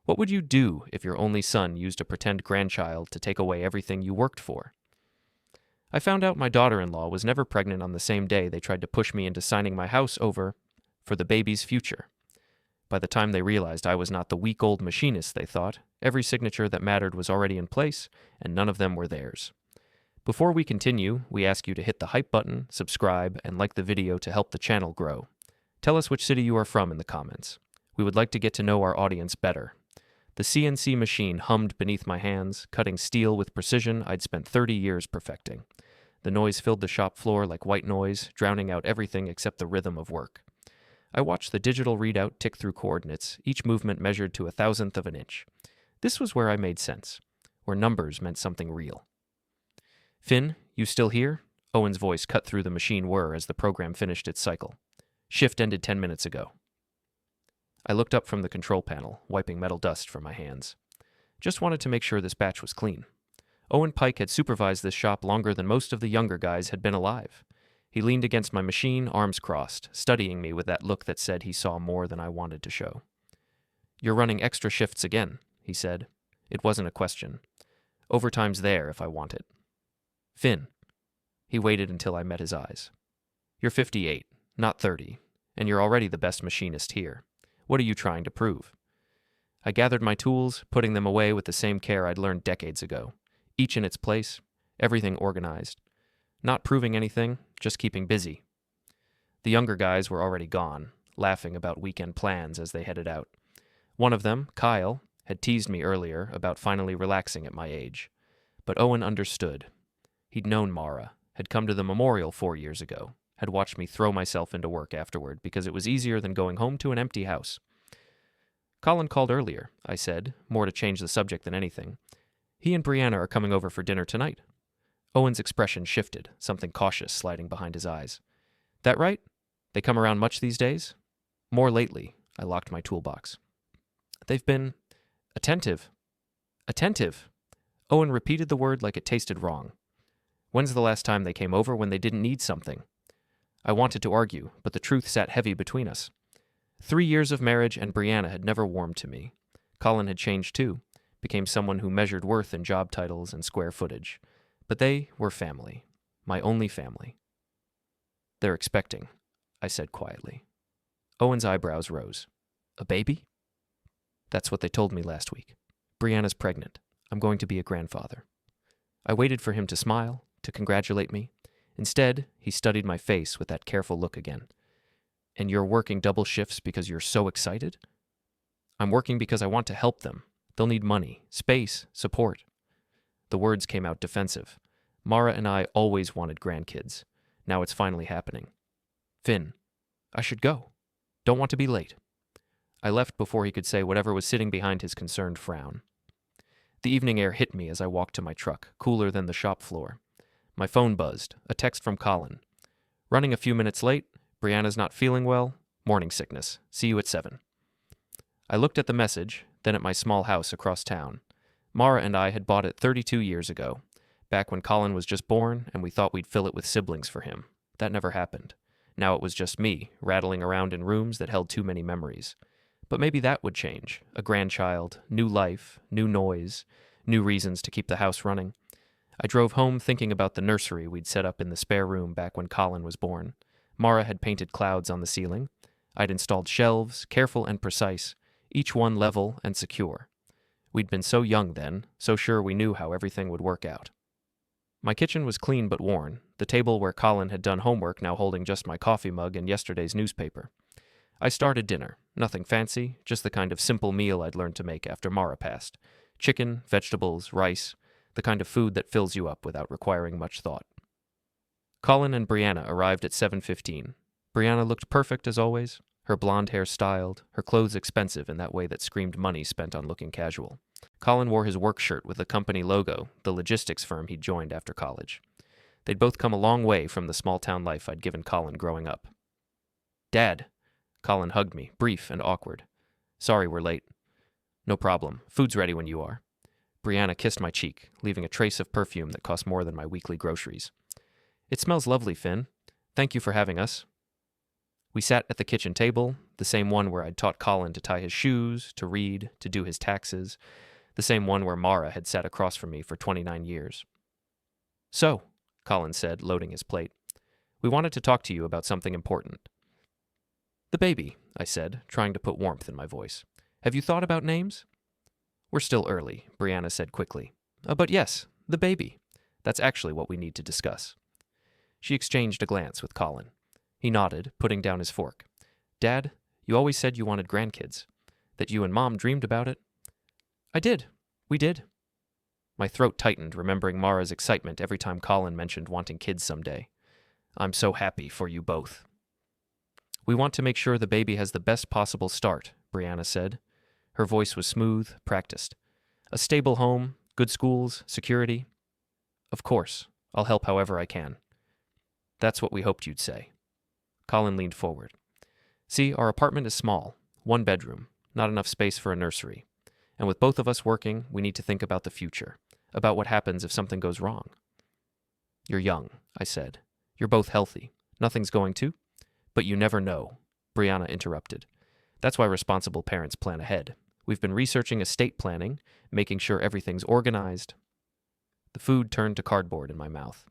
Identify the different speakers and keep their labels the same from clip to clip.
Speaker 1: What would you do if your only son used a pretend grandchild to take away everything you worked for? I found out my daughter-in-law was never pregnant on the same day they tried to push me into signing my house over for the baby's future. By the time they realized I was not the week-old machinist they thought, every signature that mattered was already in place, and none of them were theirs. Before we continue, we ask you to hit the hype button, subscribe, and like the video to help the channel grow. Tell us which city you are from in the comments. We would like to get to know our audience better. The CNC machine hummed beneath my hands, cutting steel with precision I'd spent 30 years perfecting. The noise filled the shop floor like white noise, drowning out everything except the rhythm of work. I watched the digital readout tick through coordinates, each movement measured to 1,000th of an inch. This was where I made sense, where numbers meant something real. Finn, you still here? Owen's voice cut through the machine whir as the program finished its cycle. Shift ended 10 minutes ago. I looked up from the control panel, wiping metal dust from my hands. Just wanted to make sure this batch was clean. Owen Pike had supervised this shop longer than most of the younger guys had been alive. He leaned against my machine, arms crossed, studying me with that look that said he saw more than I wanted to show. You're running extra shifts again, he said. It wasn't a question. Overtime's there if I want it. Finn. He waited until I met his eyes. You're 58, not 30, and you're already the best machinist here. What are you trying to prove? I gathered my tools, putting them away with the same care I'd learned decades ago. Each in its place, everything organized. Not proving anything, just keeping busy. The younger guys were already gone, laughing about weekend plans as they headed out. One of them, Kyle, had teased me earlier about finally relaxing at my age. But Owen understood. He'd known Mara, had come to the memorial 4 years ago, had watched me throw myself into work afterward because it was easier than going home to an empty house. Colin called earlier, I said, more to change the subject than anything. He and Brianna are coming over for dinner tonight. Owen's expression shifted, something cautious sliding behind his eyes. That right? They come around much these days? More lately. I locked my toolbox. They've been attentive. Attentive. Owen repeated the word like it tasted wrong. When's the last time they came over when they didn't need something? I wanted to argue, but the truth sat heavy between us. 3 years of marriage and Brianna had never warmed to me. Colin had changed too, became someone who measured worth in job titles and square footage. But they were family, my only family. They're expecting, I said quietly. Owen's eyebrows rose. A baby? That's what they told me last week. Brianna's pregnant. I'm going to be a grandfather. I waited for him to smile, to congratulate me. Instead, he studied my face with that careful look again. And you're working double shifts because you're so excited? I'm working because I want to help them. They'll need money, space, support. The words came out defensive. Mara and I always wanted grandkids. Now it's finally happening. Finn, I should go. Don't want to be late. I left before he could say whatever was sitting behind his concerned frown. The evening air hit me as I walked to my truck, cooler than the shop floor. My phone buzzed, a text from Colin. Running a few minutes late, Brianna's not feeling well, morning sickness. See you at 7. I looked at the message, then at my small house across town. Mara and I had bought it 32 years ago, back when Colin was just born and we thought we'd fill it with siblings for him. That never happened. Now it was just me, rattling around in rooms that held too many memories. But maybe that would change. A grandchild, new life, new noise, new reasons to keep the house running. I drove home thinking about the nursery we'd set up in the spare room back when Colin was born. Mara had painted clouds on the ceiling. I'd installed shelves, careful and precise, each one level and secure. We'd been so young then, so sure we knew how everything would work out. My kitchen was clean but worn, the table where Colin had done homework now holding just my coffee mug and yesterday's newspaper. I started dinner, nothing fancy, just the kind of simple meal I'd learned to make after Mara passed. Chicken, vegetables, rice, the kind of food that fills you up without requiring much thought. Colin and Brianna arrived at 7:15. Brianna looked perfect as always, her blonde hair styled, her clothes expensive in that way that screamed money spent on looking casual. Colin wore his work shirt with the company logo, the logistics firm he'd joined after college. They'd both come a long way from the small-town life I'd given Colin growing up. Dad! Colin hugged me, brief and awkward. Sorry we're late. No problem. Food's ready when you are. Brianna kissed my cheek, leaving a trace of perfume that cost more than my weekly groceries. It smells lovely, Finn. Thank you for having us. We sat at the kitchen table, the same one where I'd taught Colin to tie his shoes, to read, to do his taxes, the same one where Mara had sat across from me for 29 years. "So," Colin said, loading his plate, "we wanted to talk to you about something important." "The baby," I said, trying to put warmth in my voice. "Have you thought about names?" "We're still early," Brianna said quickly. But yes, the baby. That's actually what we need to discuss." She exchanged a glance with Colin. He nodded, putting down his fork. "Dad, you always said you wanted grandkids. That you and Mom dreamed about it." "I did. We did." My throat tightened, remembering Mara's excitement every time Colin mentioned wanting kids someday. "I'm so happy for you both." "We want to make sure the baby has the best possible start," Brianna said. Her voice was smooth, practiced. "A stable home, good schools, security." "Of course. I'll help however I can." "That's what we hoped you'd say." Colin leaned forward. "See, our apartment is small, 1 bedroom, not enough space for a nursery. And with both of us working, we need to think about the future, about what happens if something goes wrong." "You're young," I said. "You're both healthy. Nothing's going to." "But you never know," Brianna interrupted. "That's why responsible parents plan ahead. We've been researching estate planning, making sure everything's organized." The food turned to cardboard in my mouth.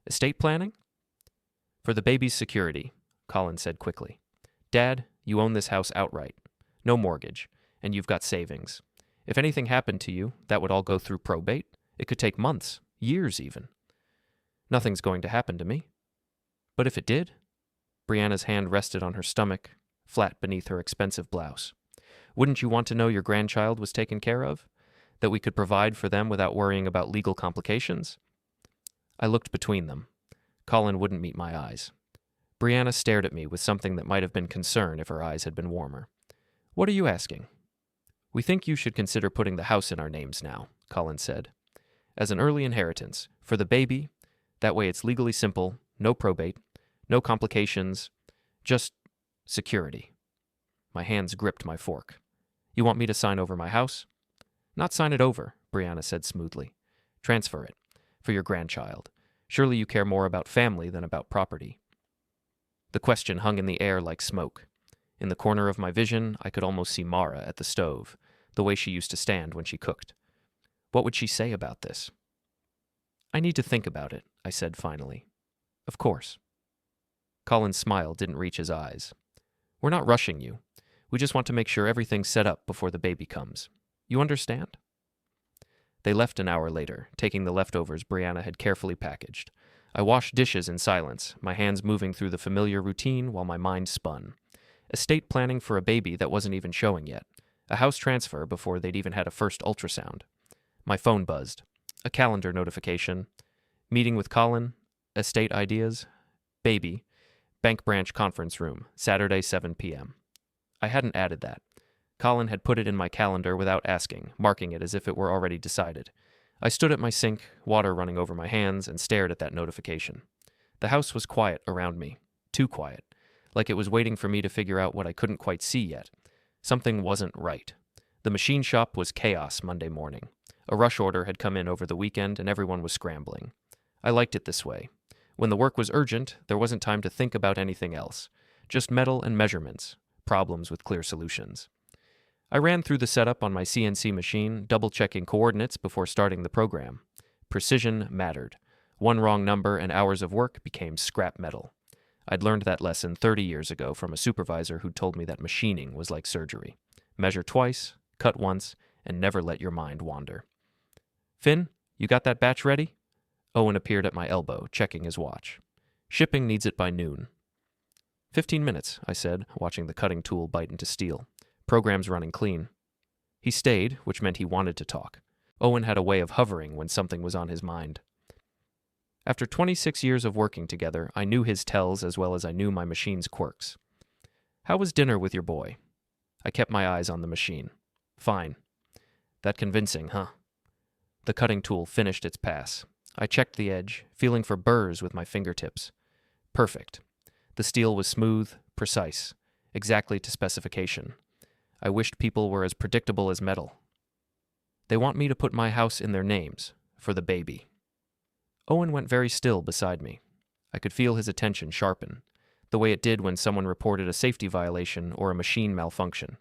Speaker 1: "Estate planning?" "For the baby's security," Colin said quickly. "Dad, you own this house outright. No mortgage, and you've got savings. If anything happened to you, that would all go through probate. It could take months, years even." "Nothing's going to happen to me." "But if it did?" Brianna's hand rested on her stomach, flat beneath her expensive blouse. "Wouldn't you want to know your grandchild was taken care of? That we could provide for them without worrying about legal complications?" I looked between them. Colin wouldn't meet my eyes. Brianna stared at me with something that might have been concern if her eyes had been warmer. "What are you asking?" "We think you should consider putting the house in our names now," Colin said. "As an early inheritance, for the baby. That way it's legally simple, no probate, no complications, just security." My hands gripped my fork. "You want me to sign over my house?" "Not sign it over," Brianna said smoothly. "Transfer it. For your grandchild. Surely you care more about family than about property." The question hung in the air like smoke. In the corner of my vision, I could almost see Mara at the stove, the way she used to stand when she cooked. What would she say about this? "I need to think about it," I said finally. "Of course." Colin's smile didn't reach his eyes. "We're not rushing you. We just want to make sure everything's set up before the baby comes. You understand?" They left an hour later, taking the leftovers Brianna had carefully packaged. I washed dishes in silence, my hands moving through the familiar routine while my mind spun. Estate planning for a baby that wasn't even showing yet. A house transfer before they'd even had a first ultrasound. My phone buzzed. A calendar notification. Meeting with Colin. Estate ideas. Baby. Bank branch conference room. Saturday, 7 p.m. I hadn't added that. Colin had put it in my calendar without asking, marking it as if it were already decided. I stood at my sink, water running over my hands, and stared at that notification. The house was quiet around me. Too quiet. Like it was waiting for me to figure out what I couldn't quite see yet. Something wasn't right. The machine shop was chaos Monday morning. A rush order had come in over the weekend, and everyone was scrambling. I liked it this way. When the work was urgent, there wasn't time to think about anything else. Just metal and measurements. Problems with clear solutions. I ran through the setup on my CNC machine, double-checking coordinates before starting the program. Precision mattered. One wrong number and hours of work became scrap metal. I'd learned that lesson 30 years ago from a supervisor who'd told me that machining was like surgery. Measure twice, cut once, and never let your mind wander. "Finn, you got that batch ready?" Owen appeared at my elbow, checking his watch. "Shipping needs it by noon." 15 minutes, I said, watching the cutting tool bite into steel. "Program's running clean." He stayed, which meant he wanted to talk. Owen had a way of hovering when something was on his mind. After 26 years of working together, I knew his tells as well as I knew my machine's quirks. "How was dinner with your boy?" I kept my eyes on the machine. "Fine." "That convincing, huh?" The cutting tool finished its pass. I checked the edge, feeling for burrs with my fingertips. Perfect. The steel was smooth, precise, exactly to specification. I wished people were as predictable as metal. "They want me to put my house in their names, for the baby." Owen went very still beside me. I could feel his attention sharpen. the way it did when someone reported a safety violation or a machine malfunction.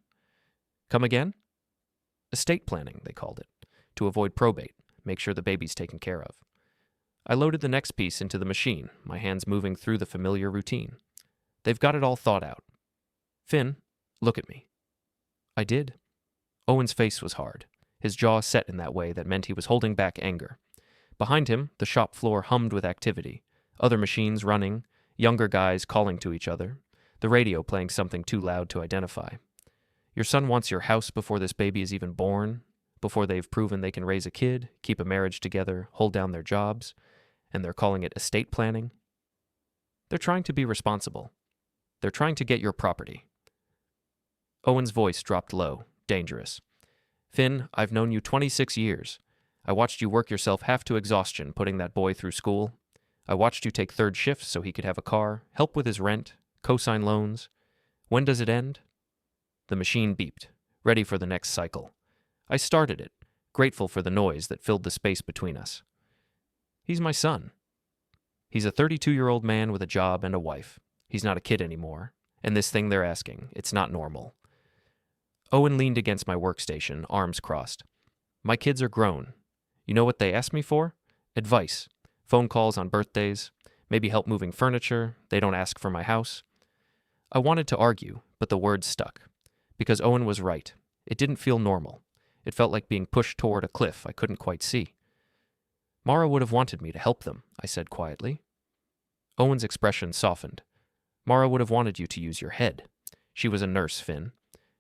Speaker 1: Come again? Estate planning, they called it, to avoid probate, make sure the baby's taken care of. I loaded the next piece into the machine, my hands moving through the familiar routine. They've got it all thought out. Finn, look at me. I did. Owen's face was hard, his jaw set in that way that meant he was holding back anger. Behind him, the shop floor hummed with activity, other machines running, younger guys calling to each other, the radio playing something too loud to identify. Your son wants your house before this baby is even born, before they've proven they can raise a kid, keep a marriage together, hold down their jobs, and they're calling it estate planning. They're trying to be responsible. They're trying to get your property. Owen's voice dropped low, dangerous. Finn, I've known you 26 years. I watched you work yourself half to exhaustion putting that boy through school. I watched you take third shifts so he could have a car, help with his rent, co-sign loans. When does it end? The machine beeped, ready for the next cycle. I started it, grateful for the noise that filled the space between us. He's my son. He's a 32-year-old man with a job and a wife. He's not a kid anymore. And this thing they're asking, it's not normal. Owen leaned against my workstation, arms crossed. My kids are grown. You know what they ask me for? Advice. Phone calls on birthdays. Maybe help moving furniture. They don't ask for my house. I wanted to argue, but the words stuck. Because Owen was right. It didn't feel normal. It felt like being pushed toward a cliff I couldn't quite see. Mara would have wanted me to help them, I said quietly. Owen's expression softened. Mara would have wanted you to use your head. She was a nurse, Finn.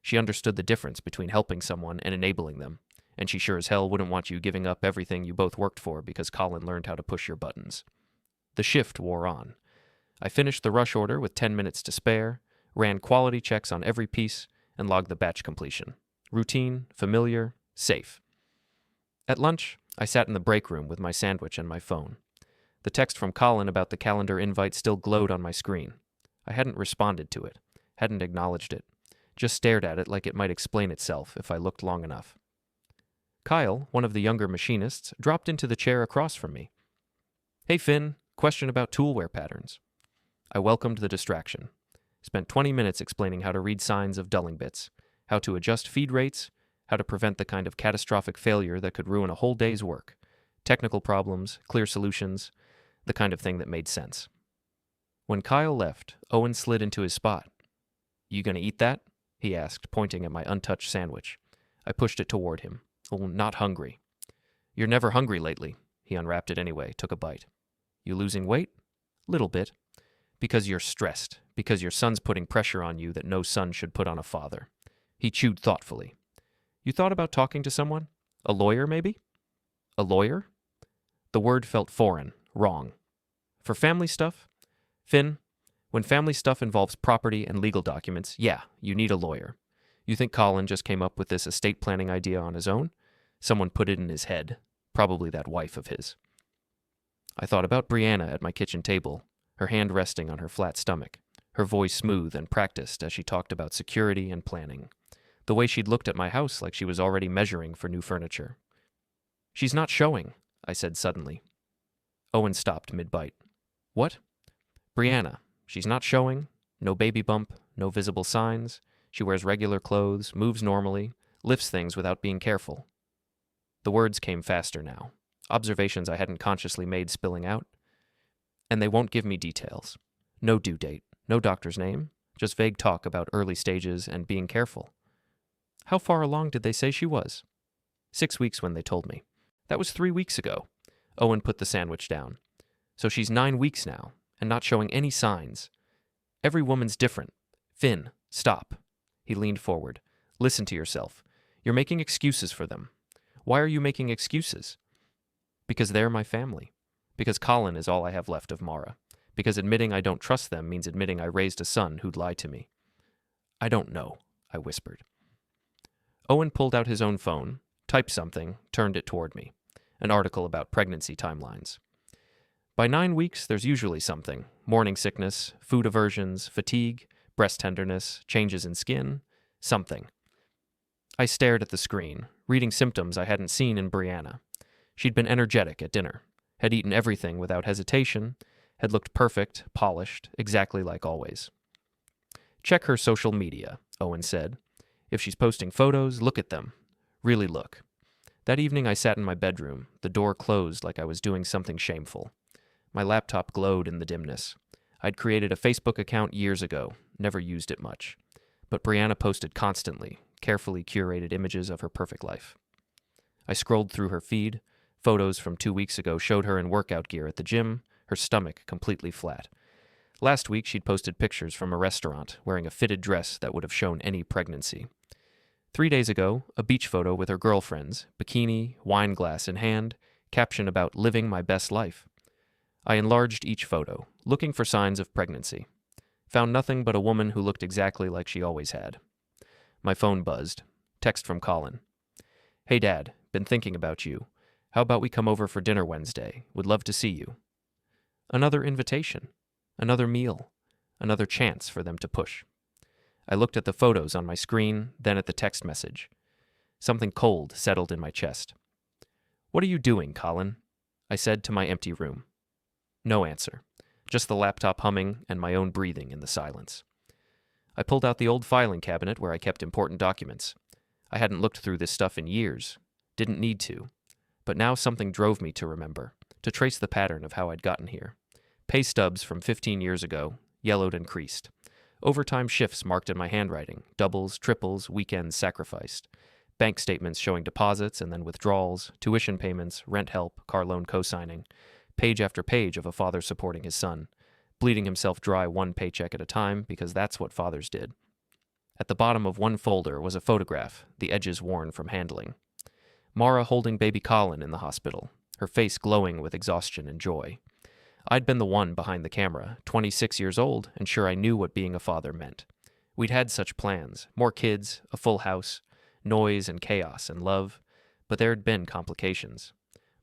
Speaker 1: She understood the difference between helping someone and enabling them, and she sure as hell wouldn't want you giving up everything you both worked for because Colin learned how to push your buttons. The shift wore on. I finished the rush order with 10 minutes to spare, ran quality checks on every piece, and logged the batch completion. Routine, familiar, safe. At lunch, I sat in the break room with my sandwich and my phone. The text from Colin about the calendar invite still glowed on my screen. I hadn't responded to it, hadn't acknowledged it, just stared at it like it might explain itself if I looked long enough. Kyle, one of the younger machinists, dropped into the chair across from me. Hey Finn, question about tool wear patterns. I welcomed the distraction. Spent 20 minutes explaining how to read signs of dulling bits, how to adjust feed rates, how to prevent the kind of catastrophic failure that could ruin a whole day's work. Technical problems, clear solutions, the kind of thing that made sense. When Kyle left, Owen slid into his spot. You gonna eat that? He asked, pointing at my untouched sandwich. I pushed it toward him. Oh, not hungry. You're never hungry lately. He unwrapped it anyway, took a bite. You losing weight? Little bit. Because you're stressed, because your son's putting pressure on you that no son should put on a father. He chewed thoughtfully. You thought about talking to someone? A lawyer, maybe? A lawyer? The word felt foreign, wrong. For family stuff? Finn, when family stuff involves property and legal documents, yeah, you need a lawyer. You think Colin just came up with this estate planning idea on his own? Someone put it in his head, probably that wife of his. I thought about Brianna at my kitchen table, her hand resting on her flat stomach, her voice smooth and practiced as she talked about security and planning, the way she'd looked at my house like she was already measuring for new furniture. She's not showing, I said suddenly. Owen stopped mid-bite. What? Brianna. She's not showing. No baby bump, no visible signs. She wears regular clothes, moves normally, lifts things without being careful. The words came faster now, observations I hadn't consciously made spilling out. And they won't give me details. No due date, no doctor's name, just vague talk about early stages and being careful. How far along did they say she was? 6 weeks when they told me. That was 3 weeks ago. Owen put the sandwich down. So she's 9 weeks now, and not showing any signs. Every woman's different. Finn, stop. He leaned forward. Listen to yourself. You're making excuses for them. Why are you making excuses? Because they're my family. Because Colin is all I have left of Mara. Because admitting I don't trust them means admitting I raised a son who'd lie to me. I don't know, I whispered. Owen pulled out his own phone, typed something, turned it toward me. An article about pregnancy timelines. By 9 weeks, there's usually something. Morning sickness, food aversions, fatigue, breast tenderness, changes in skin, something. I stared at the screen, reading symptoms I hadn't seen in Brianna. She'd been energetic at dinner, had eaten everything without hesitation, Had looked perfect, polished, exactly like always. Check her social media, Owen said. If she's posting photos, look at them. Really look. That evening I sat in my bedroom, the door closed like I was doing something shameful. My laptop glowed in the dimness. I'd created a Facebook account years ago, never used it much. But Brianna posted constantly, carefully curated images of her perfect life. I scrolled through her feed. Photos from 2 weeks ago showed her in workout gear at the gym, her stomach completely flat. Last week she'd posted pictures from a restaurant, wearing a fitted dress that would have shown any pregnancy. 3 days ago, a beach photo with her girlfriends, bikini, wine glass in hand, caption about living my best life. I enlarged each photo, looking for signs of pregnancy. Found nothing but a woman who looked exactly like she always had. My phone buzzed. Text from Colin. Hey Dad, been thinking about you. How about we come over for dinner Wednesday? Would love to see you. Another invitation. Another meal. Another chance for them to push. I looked at the photos on my screen, then at the text message. Something cold settled in my chest. What are you doing, Colin? I said to my empty room. No answer. Just the laptop humming and my own breathing in the silence. I pulled out the old filing cabinet where I kept important documents. I hadn't looked through this stuff in years. Didn't need to. But now something drove me to remember, to trace the pattern of how I'd gotten here. Pay stubs from 15 years ago, yellowed and creased. Overtime shifts marked in my handwriting, doubles, triples, weekends sacrificed. Bank statements showing deposits and then withdrawals, tuition payments, rent help, car loan co-signing. Page after page of a father supporting his son, bleeding himself dry one paycheck at a time because that's what fathers did. At the bottom of one folder was a photograph, the edges worn from handling. Mara holding baby Colin in the hospital, her face glowing with exhaustion and joy. I'd been the one behind the camera, 26 years old, and sure I knew what being a father meant. We'd had such plans, more kids, a full house, noise and chaos and love, but there had been complications.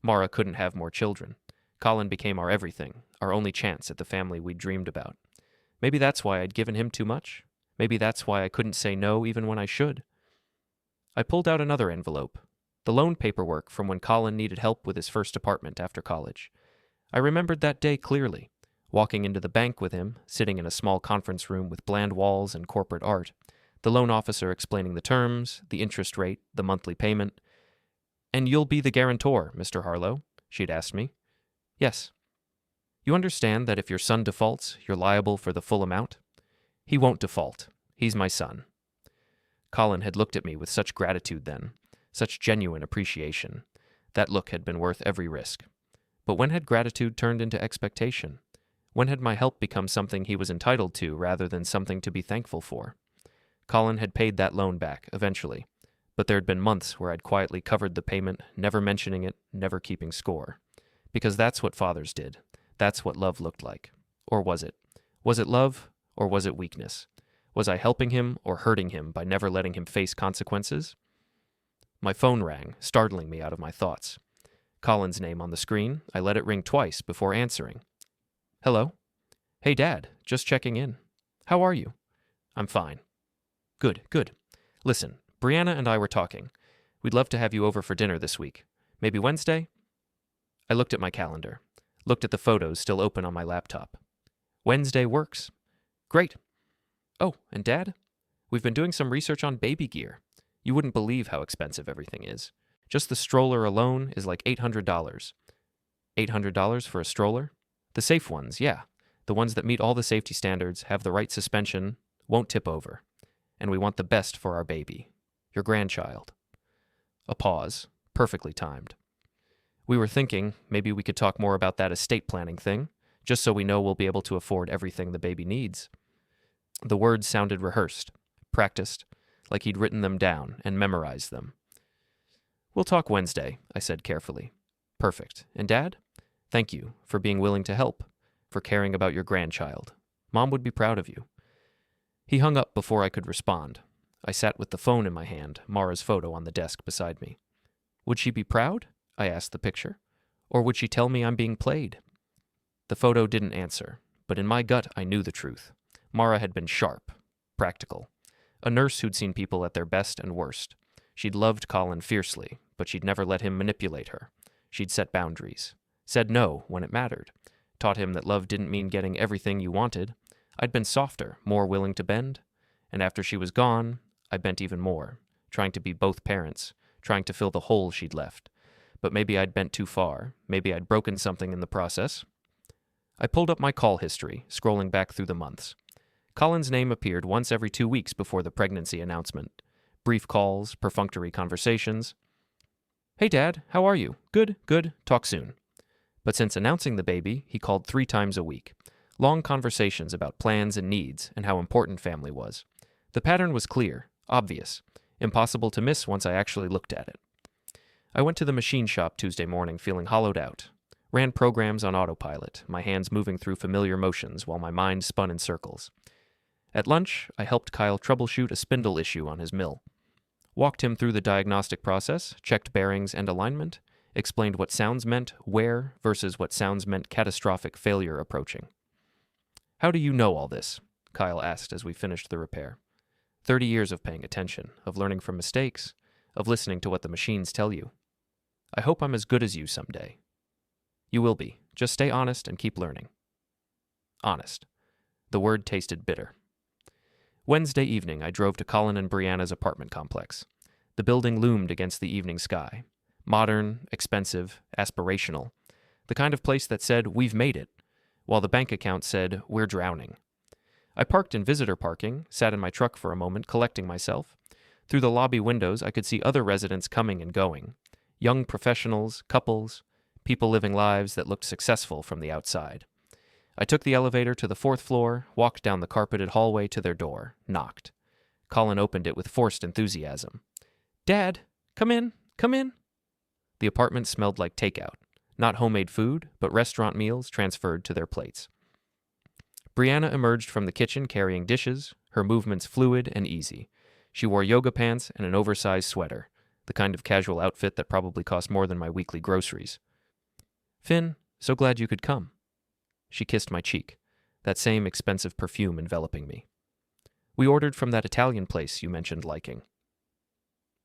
Speaker 1: Mara couldn't have more children. Colin became our everything, our only chance at the family we'd dreamed about. Maybe that's why I'd given him too much. Maybe that's why I couldn't say no even when I should. I pulled out another envelope, the loan paperwork from when Colin needed help with his first apartment after college. I remembered that day clearly, walking into the bank with him, sitting in a small conference room with bland walls and corporate art, the loan officer explaining the terms, the interest rate, the monthly payment. "And you'll be the guarantor, Mr. Harlow?" she'd asked me. "Yes." "You understand that if your son defaults, you're liable for the full amount?" "He won't default. He's my son." Colin had looked at me with such gratitude then, such genuine appreciation. That look had been worth every risk. But when had gratitude turned into expectation? When had my help become something he was entitled to rather than something to be thankful for? Colin had paid that loan back, eventually, but there had been months where I'd quietly covered the payment, never mentioning it, never keeping score. Because that's what fathers did. That's what love looked like. Or was it? Was it love, or was it weakness? Was I helping him or hurting him by never letting him face consequences? My phone rang, startling me out of my thoughts. Colin's name on the screen, I let it ring twice before answering. "Hello?" "Hey, Dad, just checking in. How are you?" "I'm fine." Good. Listen, Brianna and I were talking. We'd love to have you over for dinner this week. Maybe Wednesday?" I looked at my calendar, looked at the photos still open on my laptop. "Wednesday works." "Great. Oh, and Dad, we've been doing some research on baby gear. You wouldn't believe how expensive everything is. Just the stroller alone is like $800. $800 for a stroller? The safe ones, yeah. The ones that meet all the safety standards, have the right suspension, won't tip over. And we want the best for our baby. Your grandchild." A pause, perfectly timed. "We were thinking maybe we could talk more about that estate planning thing, just so we know we'll be able to afford everything the baby needs." The words sounded rehearsed, practiced, like he'd written them down and memorized them. "We'll talk Wednesday," I said carefully. "Perfect. And Dad? Thank you for being willing to help, for caring about your grandchild. Mom would be proud of you." He hung up before I could respond. I sat with the phone in my hand, Mara's photo on the desk beside me. Would she be proud? I asked the picture. Or would she tell me I'm being played? The photo didn't answer, but in my gut I knew the truth. Mara had been sharp, practical. A nurse who'd seen people at their best and worst. She'd loved Colin fiercely, but she'd never let him manipulate her. She'd set boundaries. Said no when it mattered. taught him that love didn't mean getting everything you wanted. I'd been softer, more willing to bend, and after she was gone, I bent even more, trying to be both parents, trying to fill the hole she'd left. But maybe I'd bent too far, maybe I'd broken something in the process. I pulled up my call history, scrolling back through the months. Colin's name appeared once every 2 weeks before the pregnancy announcement. Brief calls, perfunctory conversations. "Hey, Dad, how are you? Good, good, talk soon." But since announcing the baby, he called 3 times a week. Long conversations about plans and needs and how important family was. The pattern was clear, obvious, impossible to miss once I actually looked at it. I went to the machine shop Tuesday morning feeling hollowed out. Ran programs on autopilot, my hands moving through familiar motions while my mind spun in circles. At lunch, I helped Kyle troubleshoot a spindle issue on his mill. Walked him through the diagnostic process, checked bearings and alignment, explained what sounds meant where versus what sounds meant catastrophic failure approaching. "How do you know all this?" Kyle asked as we finished the repair. 30 years of paying attention, of learning from mistakes, of listening to what the machines tell you. "I hope I'm as good as you someday." "You will be. Just stay honest and keep learning." Honest. The word tasted bitter. Wednesday evening, I drove to Colin and Brianna's apartment complex. The building loomed against the evening sky. Modern, expensive, aspirational. The kind of place that said, "We've made it," while the bank account said, "We're drowning." I parked in visitor parking, sat in my truck for a moment, collecting myself. Through the lobby windows, I could see other residents coming and going. Young professionals, couples, people living lives that looked successful from the outside. I took the elevator to the 4th floor, walked down the carpeted hallway to their door, knocked. Colin opened it with forced enthusiasm. "Dad, come in, come in." The apartment smelled like takeout. Not homemade food, but restaurant meals transferred to their plates. Brianna emerged from the kitchen carrying dishes, her movements fluid and easy. She wore yoga pants and an oversized sweater, the kind of casual outfit that probably cost more than my weekly groceries. "Finn, so glad you could come." She kissed my cheek, that same expensive perfume enveloping me. "We ordered from that Italian place you mentioned liking."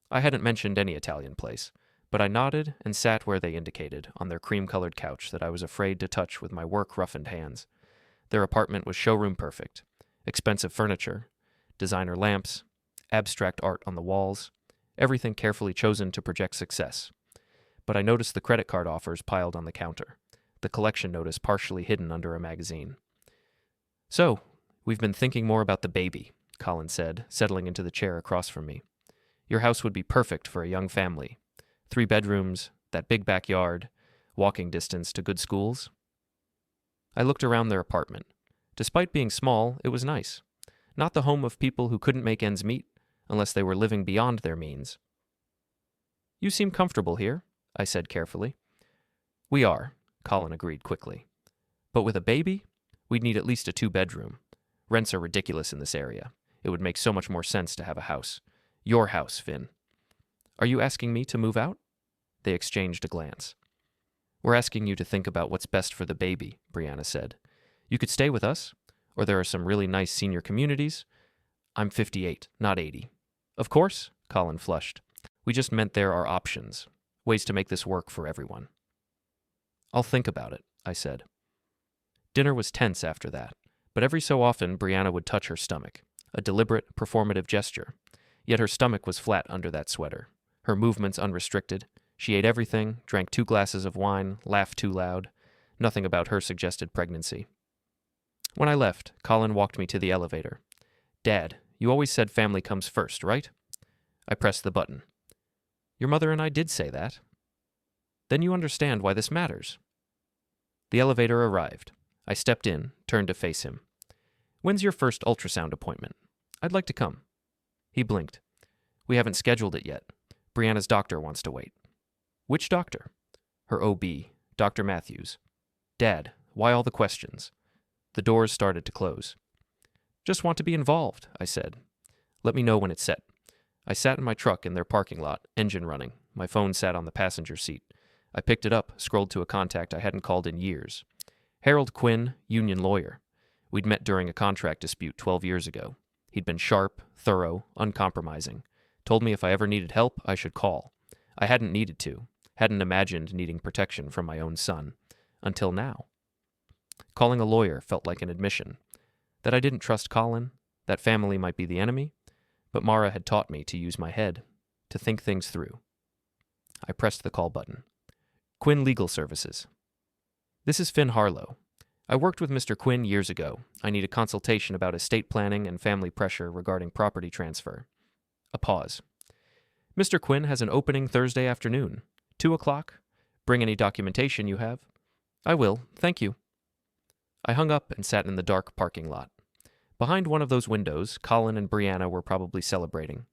Speaker 1: I hadn't mentioned any Italian place, but I nodded and sat where they indicated, on their cream-colored couch that I was afraid to touch with my work-roughened hands. Their apartment was showroom perfect. Expensive furniture, designer lamps, abstract art on the walls, everything carefully chosen to project success. But I noticed the credit card offers piled on the counter, the collection notice partially hidden under a magazine. "So, we've been thinking more about the baby," Colin said, settling into the chair across from me. "Your house would be perfect for a young family. 3 bedrooms, that big backyard, walking distance to good schools." I looked around their apartment. Despite being small, it was nice. Not the home of people who couldn't make ends meet, unless they were living beyond their means. "You seem comfortable here," I said carefully. "We are," Colin agreed quickly. "But with a baby, we'd need at least a 2-bedroom. Rents are ridiculous in this area. It would make so much more sense to have a house. Your house, Finn." "Are you asking me to move out?" They exchanged a glance. "We're asking you to think about what's best for the baby," Brianna said. "You could stay with us, or there are some really nice senior communities. I'm 58, not 80. "Of course," Colin flushed. "We just meant there are options, ways to make this work for everyone." "I'll think about it," I said. Dinner was tense after that, but every so often Brianna would touch her stomach, a deliberate, performative gesture. Yet her stomach was flat under that sweater, her movements unrestricted. She ate everything, drank 2 glasses of wine, laughed too loud. Nothing about her suggested pregnancy. When I left, Colin walked me to the elevator. "Dad, you always said family comes first, right?" I pressed the button. "Your mother and I did say that." "Then you understand why this matters." The elevator arrived. I stepped in, turned to face him. "When's your first ultrasound appointment? I'd like to come." He blinked. "We haven't scheduled it yet. Brianna's doctor wants to wait." "Which doctor?" "Her OB, Dr. Matthews." "Dad, why all the questions?" The doors started to close. "Just want to be involved," I said. "Let me know when it's set." I sat in my truck in their parking lot, engine running. My phone sat on the passenger seat. I picked it up, scrolled to a contact I hadn't called in years. Harold Quinn, union lawyer. We'd met during a contract dispute 12 years ago. He'd been sharp, thorough, uncompromising. Told me if I ever needed help, I should call. I hadn't needed to. Hadn't imagined needing protection from my own son. Until now. Calling a lawyer felt like an admission. That I didn't trust Colin, that family might be the enemy, but Mara had taught me to use my head, to think things through. I pressed the call button. Quinn Legal Services. This is Finn Harlow. I worked with Mr. Quinn years ago. I need a consultation about estate planning and family pressure regarding property transfer. A pause. Mr. Quinn has an opening Thursday afternoon. 2 o'clock. Bring any documentation you have. I will, thank you. I hung up and sat in the dark parking lot. Behind one of those windows, Colin and Brianna were probably celebrating,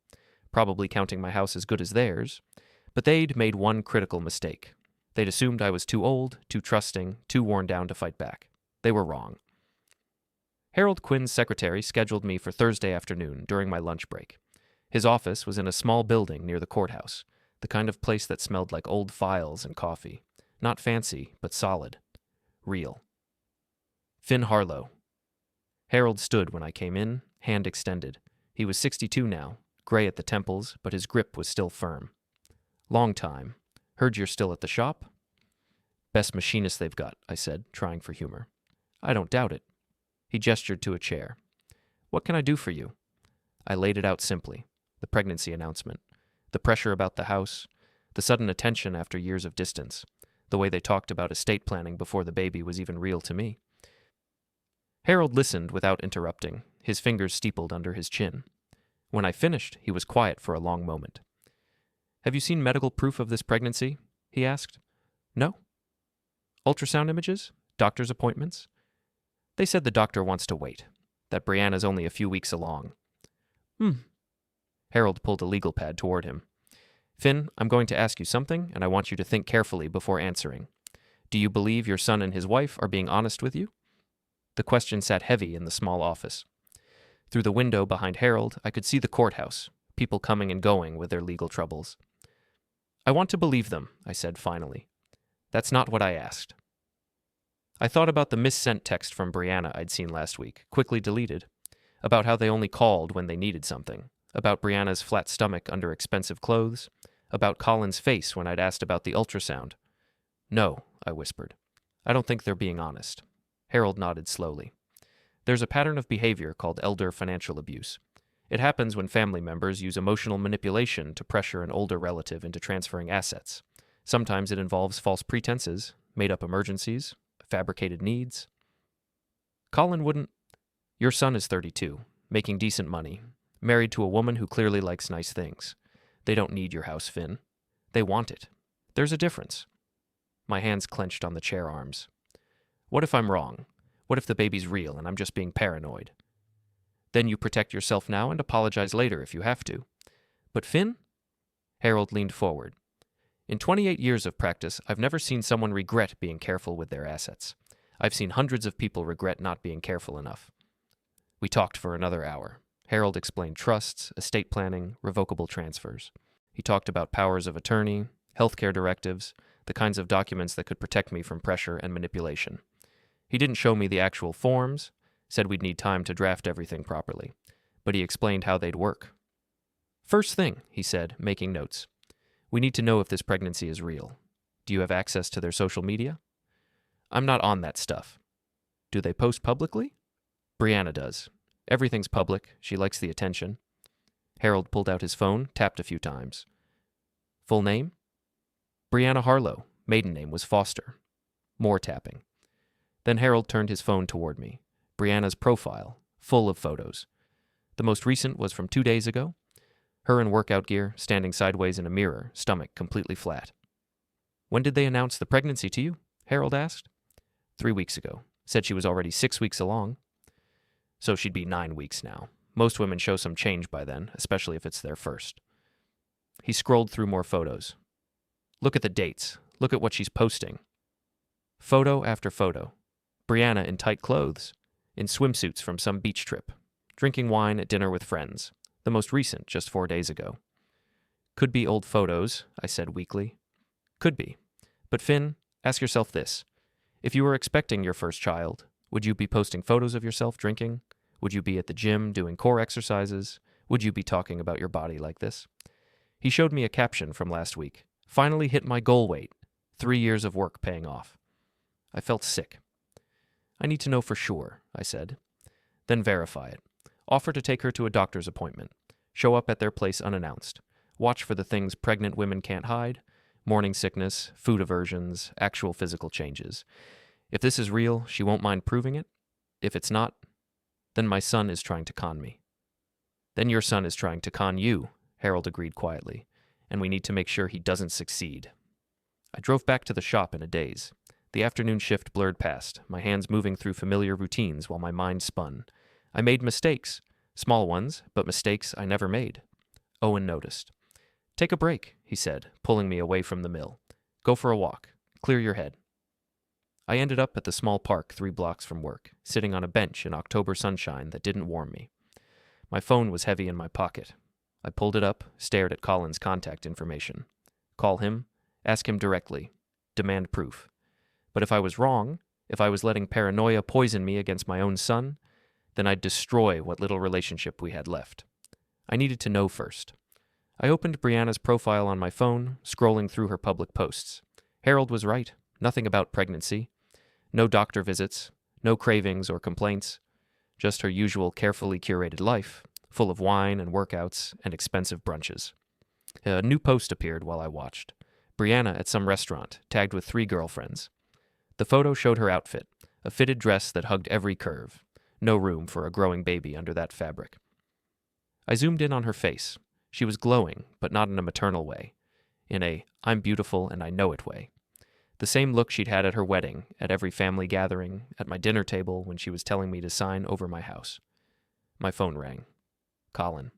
Speaker 1: probably counting my house as good as theirs, but they'd made one critical mistake. They'd assumed I was too old, too trusting, too worn down to fight back. They were wrong. Harold Quinn's secretary scheduled me for Thursday afternoon during my lunch break. His office was in a small building near the courthouse, the kind of place that smelled like old files and coffee. Not fancy, but solid. Real. Finn Harlow. Harold stood when I came in, hand extended. He was 62 now, gray at the temples, but his grip was still firm. Long time. Heard you're still at the shop? Best machinist they've got, I said, trying for humor. I don't doubt it. He gestured to a chair. What can I do for you? I laid it out simply. The pregnancy announcement. The pressure about the house. The sudden attention after years of distance. The way they talked about estate planning before the baby was even real to me. Harold listened without interrupting, his fingers steepled under his chin. When I finished, he was quiet for a long moment. Have you seen medical proof of this pregnancy? He asked. No. Ultrasound images? Doctor's appointments? They said the doctor wants to wait, that Brianna's only a few weeks along. Harold pulled a legal pad toward him. Finn, I'm going to ask you something, and I want you to think carefully before answering. Do you believe your son and his wife are being honest with you? The question sat heavy in the small office. Through the window behind Harold, I could see the courthouse, people coming and going with their legal troubles. I want to believe them, I said finally. That's not what I asked. I thought about the missent text from Brianna I'd seen last week, quickly deleted, about how they only called when they needed something, about Brianna's flat stomach under expensive clothes, about Colin's face when I'd asked about the ultrasound. No, I whispered. I don't think they're being honest. Harold nodded slowly. There's a pattern of behavior called elder financial abuse. It happens when family members use emotional manipulation to pressure an older relative into transferring assets. Sometimes it involves false pretenses, made-up emergencies, fabricated needs. Colin wouldn't... Your son is 32, making decent money, married to a woman who clearly likes nice things. They don't need your house, Finn. They want it. There's a difference. My hands clenched on the chair arms. What if I'm wrong? What if the baby's real and I'm just being paranoid? Then you protect yourself now and apologize later if you have to. But Finn? Harold leaned forward. In 28 years of practice, I've never seen someone regret being careful with their assets. I've seen hundreds of people regret not being careful enough. We talked for another hour. Harold explained trusts, estate planning, revocable transfers. He talked about powers of attorney, healthcare directives, the kinds of documents that could protect me from pressure and manipulation. He didn't show me the actual forms, said we'd need time to draft everything properly, but he explained how they'd work. First thing, he said, making notes. We need to know if this pregnancy is real. Do you have access to their social media? I'm not on that stuff. Do they post publicly? Brianna does. Everything's public. She likes the attention. Harold pulled out his phone, tapped a few times. Full name? Brianna Harlow. Maiden name was Foster. More tapping. Then Harold turned his phone toward me. Brianna's profile, full of photos. The most recent was from 2 days ago. Her in workout gear, standing sideways in a mirror, stomach completely flat. When did they announce the pregnancy to you? Harold asked. 3 weeks ago. Said she was already 6 weeks along. So she'd be 9 weeks now. Most women show some change by then, especially if it's their first. He scrolled through more photos. Look at the dates. Look at what she's posting. Photo after photo. Brianna in tight clothes, in swimsuits from some beach trip, drinking wine at dinner with friends, the most recent just 4 days ago. Could be old photos, I said weakly. Could be. But Finn, ask yourself this. If you were expecting your first child, would you be posting photos of yourself drinking? Would you be at the gym doing core exercises? Would you be talking about your body like this? He showed me a caption from last week. Finally hit my goal weight. 3 years of work paying off. I felt sick. I need to know for sure, I said. Then verify it. Offer to take her to a doctor's appointment. Show up at their place unannounced. Watch for the things pregnant women can't hide: morning sickness, food aversions, actual physical changes. If this is real, she won't mind proving it. If it's not, then my son is trying to con me. Then your son is trying to con you, Harold agreed quietly, and we need to make sure he doesn't succeed. I drove back to the shop in a daze. The afternoon shift blurred past, my hands moving through familiar routines while my mind spun. I made mistakes, small ones, but mistakes I never made. Owen noticed. Take a break, he said, pulling me away from the mill. Go for a walk. Clear your head. I ended up at the small park 3 blocks from work, sitting on a bench in October sunshine that didn't warm me. My phone was heavy in my pocket. I pulled it up, stared at Colin's contact information. Call him, ask him directly, demand proof. But if I was wrong, if I was letting paranoia poison me against my own son, then I'd destroy what little relationship we had left. I needed to know first. I opened Brianna's profile on my phone, scrolling through her public posts. Harold was right. Nothing about pregnancy. No doctor visits. No cravings or complaints. Just her usual carefully curated life, full of wine and workouts and expensive brunches. A new post appeared while I watched. Brianna at some restaurant, tagged with 3 girlfriends. The photo showed her outfit, a fitted dress that hugged every curve. No room for a growing baby under that fabric. I zoomed in on her face. She was glowing, but not in a maternal way. In a I'm beautiful and I know it way. The same look she'd had at her wedding, at every family gathering, at my dinner table when she was telling me to sign over my house. My phone rang. Colin.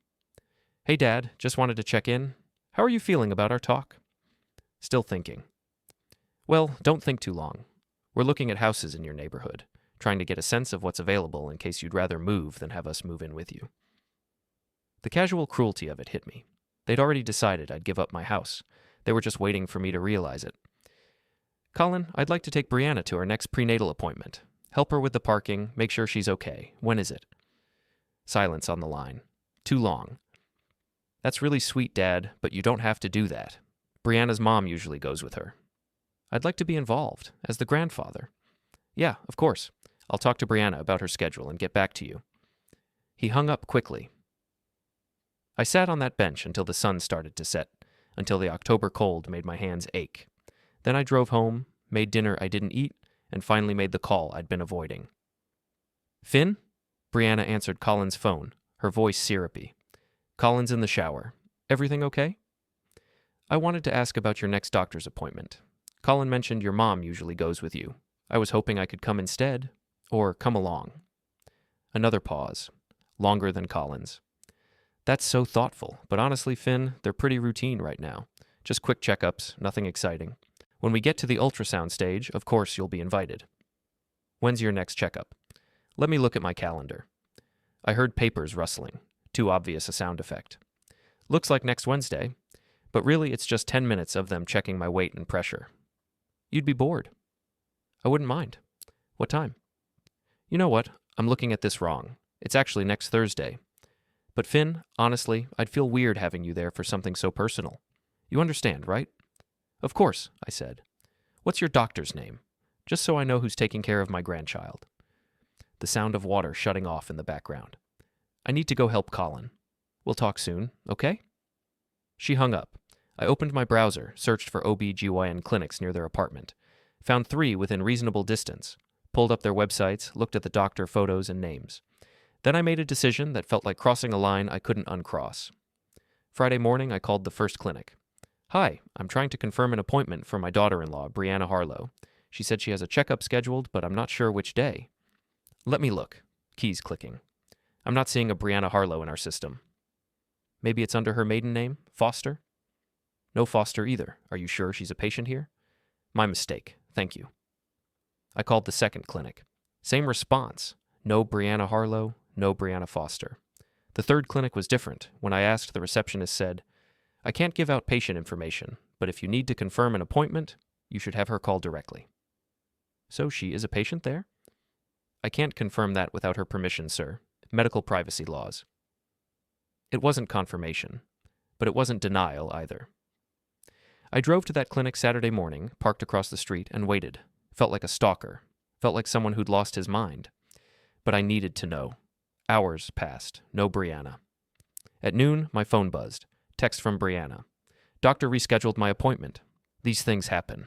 Speaker 1: Hey, Dad, just wanted to check in. How are you feeling about our talk? Still thinking. Well, don't think too long. We're looking at houses in your neighborhood, trying to get a sense of what's available in case you'd rather move than have us move in with you. The casual cruelty of it hit me. They'd already decided I'd give up my house. They were just waiting for me to realize it. Colin, I'd like to take Brianna to her next prenatal appointment. Help her with the parking, make sure she's okay. When is it? Silence on the line. Too long. That's really sweet, Dad, but you don't have to do that. Brianna's mom usually goes with her. I'd like to be involved, as the grandfather. Yeah, of course. I'll talk to Brianna about her schedule and get back to you. He hung up quickly. I sat on that bench until the sun started to set, until the October cold made my hands ache. Then I drove home, made dinner I didn't eat, and finally made the call I'd been avoiding. Finn? Brianna answered Colin's phone, her voice syrupy. Colin's in the shower. Everything okay? I wanted to ask about your next doctor's appointment. Colin mentioned your mom usually goes with you. I was hoping I could come instead, or come along. Another pause, longer than Colin's. That's so thoughtful, but honestly, Finn, they're pretty routine right now. Just quick checkups, nothing exciting. When we get to the ultrasound stage, of course you'll be invited. When's your next checkup? Let me look at my calendar. I heard papers rustling, too obvious a sound effect. Looks like next Wednesday, but really it's just 10 minutes of them checking my weight and pressure. You'd be bored. I wouldn't mind. What time? You know what? I'm looking at this wrong. It's actually next Thursday. But Finn, honestly, I'd feel weird having you there for something so personal. You understand, right? Of course, I said. What's your doctor's name? Just so I know who's taking care of my grandchild. The sound of water shutting off in the background. I need to go help Colin. We'll talk soon, okay? She hung up. I opened my browser, searched for OB/GYN clinics near their apartment. Found 3 within reasonable distance. Pulled up their websites, looked at the doctor photos and names. Then I made a decision that felt like crossing a line I couldn't uncross. Friday morning, I called the first clinic. Hi, I'm trying to confirm an appointment for my daughter-in-law, Brianna Harlow. She said she has a checkup scheduled, but I'm not sure which day. Let me look. Keys clicking. I'm not seeing a Brianna Harlow in our system. Maybe it's under her maiden name, Foster? No Foster either. Are you sure she's a patient here? My mistake. Thank you. I called the second clinic. Same response. No Brianna Harlow, no Brianna Foster. The third clinic was different. When I asked, the receptionist said, I can't give out patient information, but if you need to confirm an appointment, you should have her call directly. So she is a patient there? I can't confirm that without her permission, sir. Medical privacy laws. It wasn't confirmation, but it wasn't denial either. I drove to that clinic Saturday morning, parked across the street, and waited. Felt like a stalker. Felt like someone who'd lost his mind. But I needed to know. Hours passed. No Brianna. At noon, my phone buzzed. Text from Brianna. Doctor rescheduled my appointment. These things happen.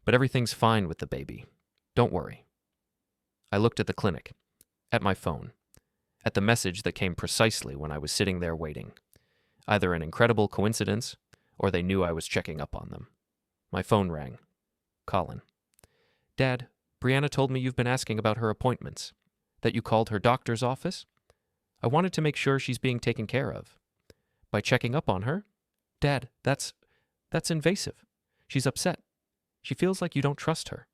Speaker 1: But everything's fine with the baby. Don't worry. I looked at the clinic. At my phone. At the message that came precisely when I was sitting there waiting. Either an incredible coincidence, or they knew I was checking up on them. My phone rang. Colin. Dad, Brianna told me you've been asking about her appointments. That you called her doctor's office? I wanted to make sure she's being taken care of. By checking up on her? Dad, that's invasive. She's upset. She feels like you don't trust her.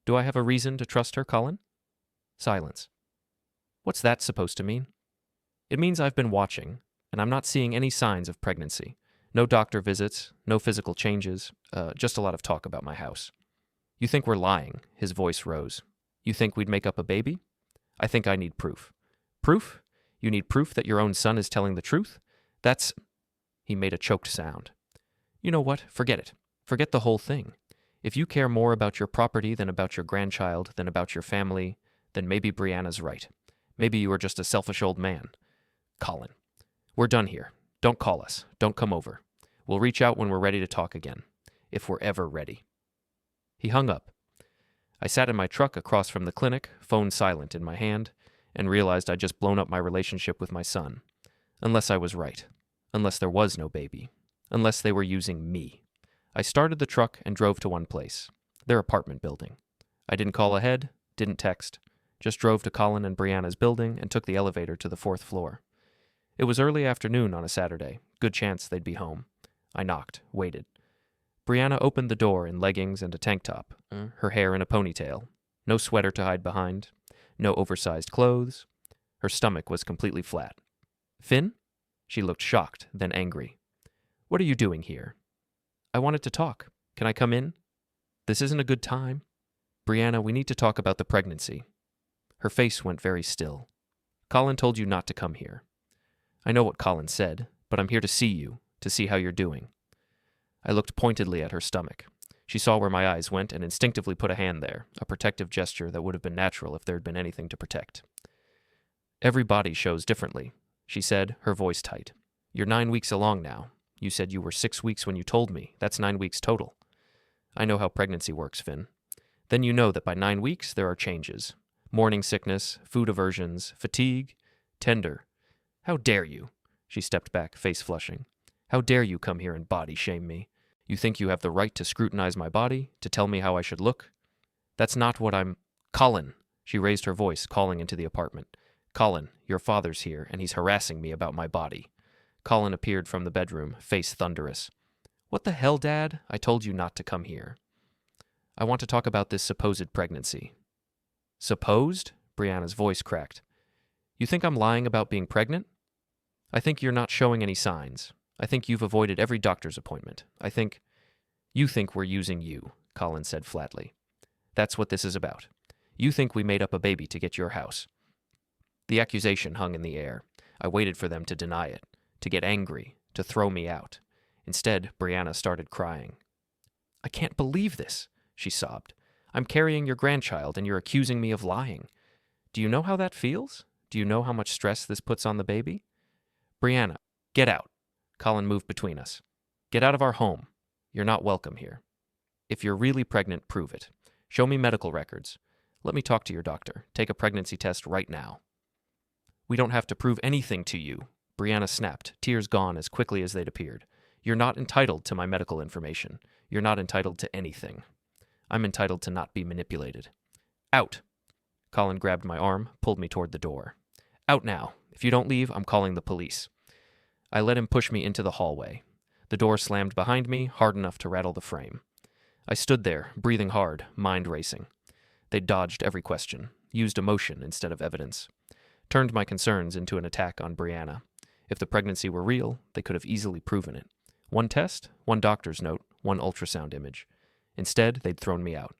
Speaker 1: Do I have a reason to trust her, Colin? Silence. What's that supposed to mean? It means I've been watching, and I'm not seeing any signs of pregnancy. No doctor visits, no physical changes, just a lot of talk about my house. You think we're lying? His voice rose. You think we'd make up a baby? I think I need proof. Proof? You need proof that your own son is telling the truth? That's... He made a choked sound. You know what? Forget it. Forget the whole thing. If you care more about your property than about your grandchild, than about your family, then maybe Brianna's right. Maybe you are just a selfish old man. Colin. We're done here. Don't call us. Don't come over. We'll reach out when we're ready to talk again. If we're ever ready. He hung up. I sat in my truck across from the clinic, phone silent in my hand, and realized I'd just blown up my relationship with my son. Unless I was right. Unless there was no baby. Unless they were using me. I started the truck and drove to one place. Their apartment building. I didn't call ahead, didn't text. Just drove to Colin and Brianna's building and took the elevator to the 4th floor. It was early afternoon on a Saturday. Good chance they'd be home. I knocked, waited. Brianna opened the door in leggings and a tank top, her hair in a ponytail. No sweater to hide behind. No oversized clothes. Her stomach was completely flat. Finn? She looked shocked, then angry. What are you doing here? I wanted to talk. Can I come in? This isn't a good time. Brianna, we need to talk about the pregnancy. Her face went very still. Colin told you not to come here. I know what Colin said, but I'm here to see you, to see how you're doing. I looked pointedly at her stomach. She saw where my eyes went and instinctively put a hand there, a protective gesture that would have been natural if there had been anything to protect. Every body shows differently, she said, her voice tight. You're 9 weeks along now. You said you were 6 weeks when you told me. That's 9 weeks total. I know how pregnancy works, Finn. Then you know that by 9 weeks there are changes. Morning sickness, food aversions, fatigue, tender. How dare you? She stepped back, face flushing. How dare you come here and body shame me? You think you have the right to scrutinize my body, to tell me how I should look? That's not what I'm... Colin! She raised her voice, calling into the apartment. Colin, your father's here, and he's harassing me about my body. Colin appeared from the bedroom, face thunderous. What the hell, Dad? I told you not to come here. I want to talk about this supposed pregnancy. Supposed? Brianna's voice cracked. You think I'm lying about being pregnant? I think you're not showing any signs. I think you've avoided every doctor's appointment. You think we're using you, Colin said flatly. That's what this is about. You think we made up a baby to get your house. The accusation hung in the air. I waited for them to deny it, to get angry, to throw me out. Instead, Brianna started crying. I can't believe this, she sobbed. I'm carrying your grandchild and you're accusing me of lying. Do you know how that feels? Do you know how much stress this puts on the baby? Brianna, get out. Colin moved between us. Get out of our home. You're not welcome here. If you're really pregnant, prove it. Show me medical records. Let me talk to your doctor. Take a pregnancy test right now. We don't have to prove anything to you. Brianna snapped, tears gone as quickly as they'd appeared. You're not entitled to my medical information. You're not entitled to anything. I'm entitled to not be manipulated. Out! Colin grabbed my arm, pulled me toward the door. Out now. If you don't leave, I'm calling the police. I let him push me into the hallway. The door slammed behind me, hard enough to rattle the frame. I stood there, breathing hard, mind racing. They dodged every question, used emotion instead of evidence. Turned my concerns into an attack on Brianna. If the pregnancy were real, they could have easily proven it. One test, one doctor's note, one ultrasound image. Instead, they'd thrown me out.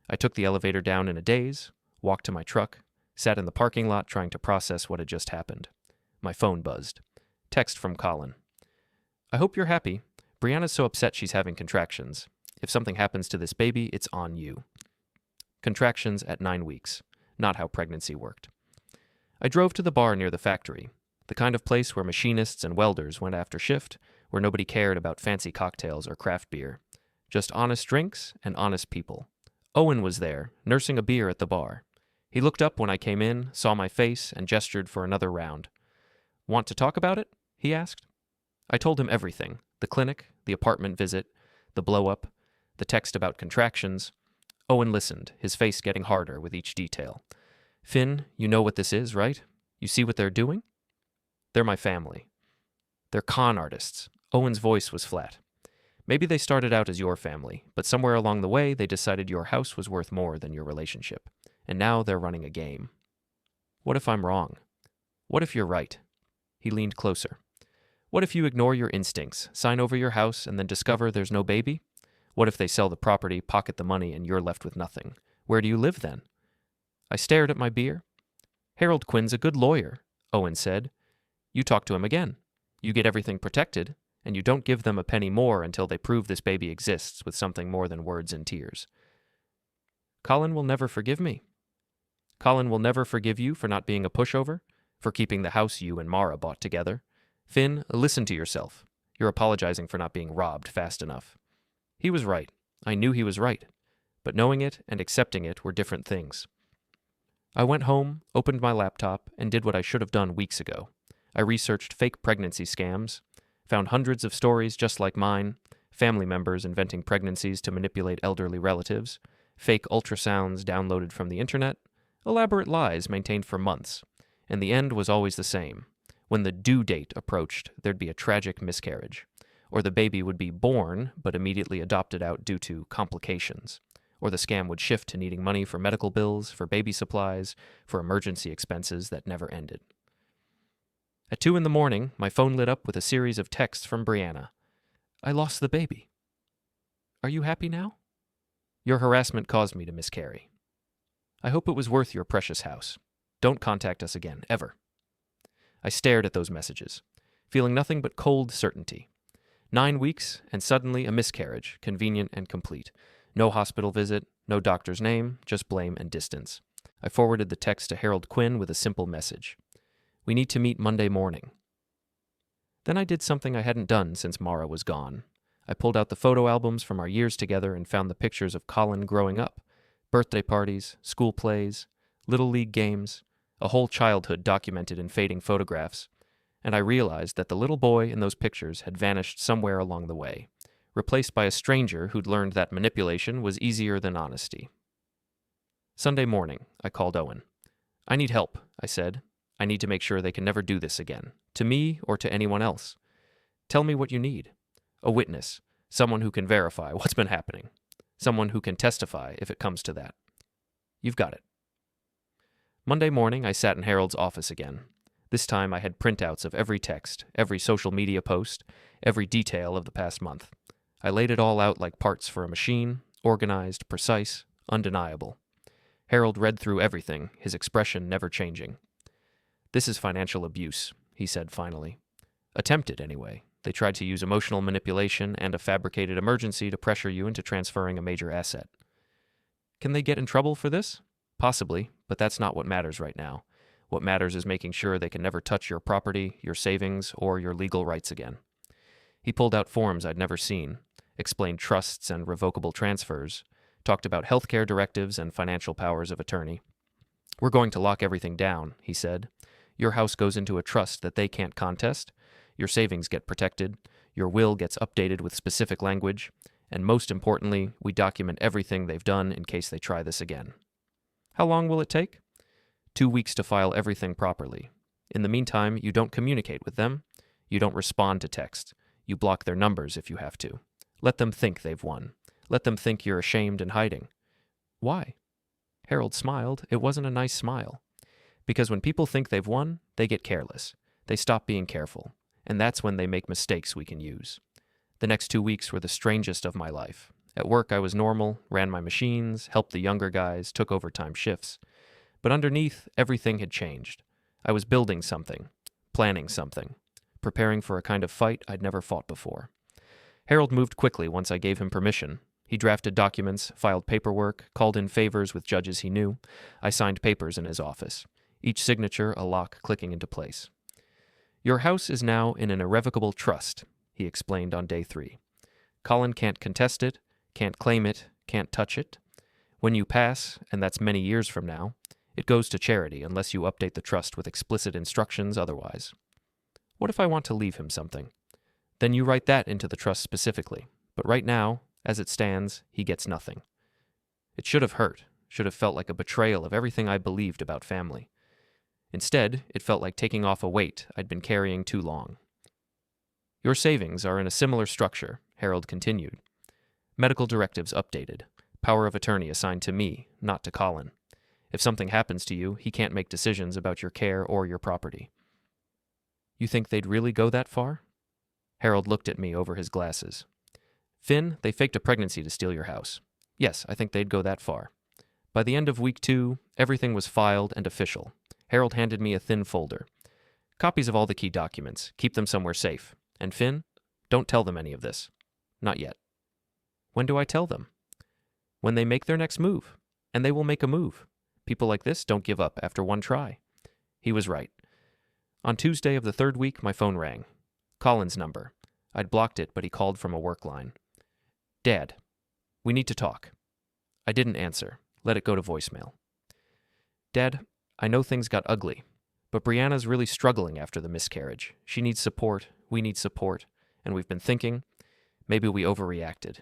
Speaker 1: I took the elevator down in a daze, walked to my truck, sat in the parking lot trying to process what had just happened. My phone buzzed. Text from Colin. I hope you're happy. Brianna's so upset she's having contractions. If something happens to this baby, it's on you. Contractions at 9 weeks. Not how pregnancy worked. I drove to the bar near the factory, the kind of place where machinists and welders went after shift, where nobody cared about fancy cocktails or craft beer. Just honest drinks and honest people. Owen was there, nursing a beer at the bar. He looked up when I came in, saw my face, and gestured for another round. "Want to talk about it?" he asked. I told him everything. The clinic, the apartment visit, the blow-up, the text about contractions. Owen listened, his face getting harder with each detail. "Finn, you know what this is, right? You see what they're doing? They're my family. They're con artists." Owen's voice was flat. "Maybe they started out as your family, but somewhere along the way they decided your house was worth more than your relationship. And now they're running a game. What if I'm wrong? What if you're right?" He leaned closer. "What if you ignore your instincts, sign over your house, and then discover there's no baby? What if they sell the property, pocket the money, and you're left with nothing? Where do you live then?" I stared at my beer. "Harold Quinn's a good lawyer," Owen said. "You talk to him again. You get everything protected, and you don't give them a penny more until they prove this baby exists with something more than words and tears." "Colin will never forgive me." "Colin will never forgive you for not being a pushover, for keeping the house you and Mara bought together. Finn, listen to yourself. You're apologizing for not being robbed fast enough." He was right. I knew he was right. But knowing it and accepting it were different things. I went home, opened my laptop, and did what I should have done weeks ago. I researched fake pregnancy scams, found hundreds of stories just like mine, family members inventing pregnancies to manipulate elderly relatives, fake ultrasounds downloaded from the internet, elaborate lies maintained for months, and the end was always the same. When the due date approached, there'd be a tragic miscarriage, or the baby would be born but immediately adopted out due to complications, or the scam would shift to needing money for medical bills, for baby supplies, for emergency expenses that never ended. At 2 a.m, my phone lit up with a series of texts from Brianna. "I lost the baby. Are you happy now? Your harassment caused me to miscarry. I hope it was worth your precious house. Don't contact us again, ever." I stared at those messages, feeling nothing but cold certainty. 9 weeks, and suddenly a miscarriage, convenient and complete. No hospital visit, no doctor's name, just blame and distance. I forwarded the text to Harold Quinn with a simple message. "We need to meet Monday morning." Then I did something I hadn't done since Mara was gone. I pulled out the photo albums from our years together and found the pictures of Colin growing up. Birthday parties, school plays, little league games, a whole childhood documented in fading photographs. And I realized that the little boy in those pictures had vanished somewhere along the way, replaced by a stranger who'd learned that manipulation was easier than honesty. Sunday morning, I called Owen. "I need help," I said. "I need to make sure they can never do this again, to me or to anyone else. Tell me what you need. A witness, someone who can verify what's been happening, someone who can testify if it comes to that. You've got it." Monday morning, I sat in Harold's office again. This time I had printouts of every text, every social media post, every detail of the past month. I laid it all out like parts for a machine, organized, precise, undeniable. Harold read through everything, his expression never changing. "This is financial abuse," he said finally. "Attempted, anyway. They tried to use emotional manipulation and a fabricated emergency to pressure you into transferring a major asset." "Can they get in trouble for this?" "Possibly, but that's not what matters right now. What matters is making sure they can never touch your property, your savings, or your legal rights again." He pulled out forms I'd never seen, explained trusts and revocable transfers, talked about healthcare directives and financial powers of attorney. "We're going to lock everything down," he said. "Your house goes into a trust that they can't contest, your savings get protected, your will gets updated with specific language, and most importantly, we document everything they've done in case they try this again." "How long will it take?" 2 weeks to file everything properly. In the meantime, you don't communicate with them. You don't respond to text. You block their numbers if you have to. Let them think they've won. Let them think you're ashamed and hiding." "Why?" Harold smiled. It wasn't a nice smile. "Because when people think they've won, they get careless. They stop being careful. And that's when they make mistakes we can use." The next 2 weeks were the strangest of my life. At work, I was normal, ran my machines, helped the younger guys, took overtime shifts. But underneath, everything had changed. I was building something, planning something, preparing for a kind of fight I'd never fought before. Harold moved quickly once I gave him permission. He drafted documents, filed paperwork, called in favors with judges he knew. I signed papers in his office, each signature a lock clicking into place. Your house is now in an irrevocable trust, he explained on day 3. Colin can't contest it, can't claim it, can't touch it. When you pass, and that's many years from now, it goes to charity unless you update the trust with explicit instructions otherwise. What if I want to leave him something? Then you write that into the trust specifically. But right now, as it stands, he gets nothing. It should have hurt, should have felt like a betrayal of everything I believed about family. Instead, it felt like taking off a weight I'd been carrying too long. Your savings are in a similar structure, Harold continued. Medical directives updated. Power of attorney assigned to me, not to Colin. If something happens to you, he can't make decisions about your care or your property. You think they'd really go that far? Harold looked at me over his glasses. Finn, they faked a pregnancy to steal your house. Yes, I think they'd go that far. By the end of week 2, everything was filed and official. Harold handed me a thin folder. Copies of all the key documents. Keep them somewhere safe. And Finn, don't tell them any of this. Not yet. When do I tell them? When they make their next move. And they will make a move. People like this don't give up after one try. He was right. On Tuesday of the 3rd week, my phone rang. Colin's number. I'd blocked it, but he called from a work line. Dad, we need to talk. I didn't answer. Let it go to voicemail. Dad, I know things got ugly, but Brianna's really struggling after the miscarriage. She needs support, we need support, and we've been thinking, maybe we overreacted.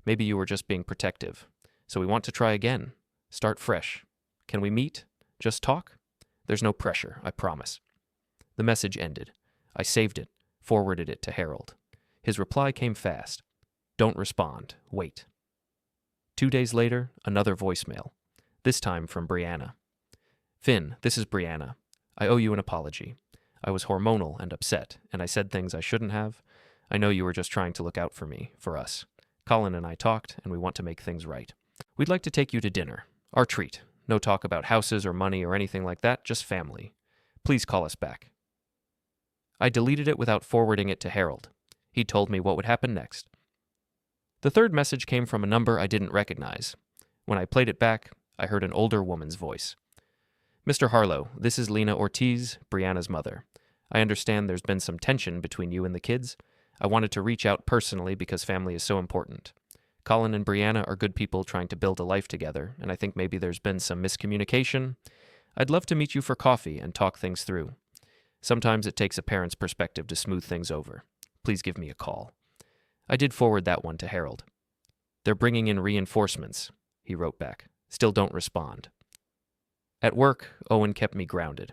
Speaker 1: Maybe you were just being protective. So we want to try again. Start fresh. Can we meet? Just talk? There's no pressure, I promise. The message ended. I saved it, forwarded it to Harold. His reply came fast. Don't respond. Wait. 2 days later, another voicemail. This time from Brianna. Finn, this is Brianna. I owe you an apology. I was hormonal and upset, and I said things I shouldn't have. I know you were just trying to look out for me, for us. Colin and I talked, and we want to make things right. We'd like to take you to dinner. Our treat. No talk about houses or money or anything like that, just family. Please call us back. I deleted it without forwarding it to Harold. He told me what would happen next. The third message came from a number I didn't recognize. When I played it back, I heard an older woman's voice. Mr. Harlow, this is Lena Ortiz, Brianna's mother. I understand there's been some tension between you and the kids. I wanted to reach out personally because family is so important. Colin and Brianna are good people trying to build a life together, and I think maybe there's been some miscommunication. I'd love to meet you for coffee and talk things through. Sometimes it takes a parent's perspective to smooth things over. Please give me a call. I did forward that one to Harold. They're bringing in reinforcements, he wrote back. Still don't respond. At work, Owen kept me grounded.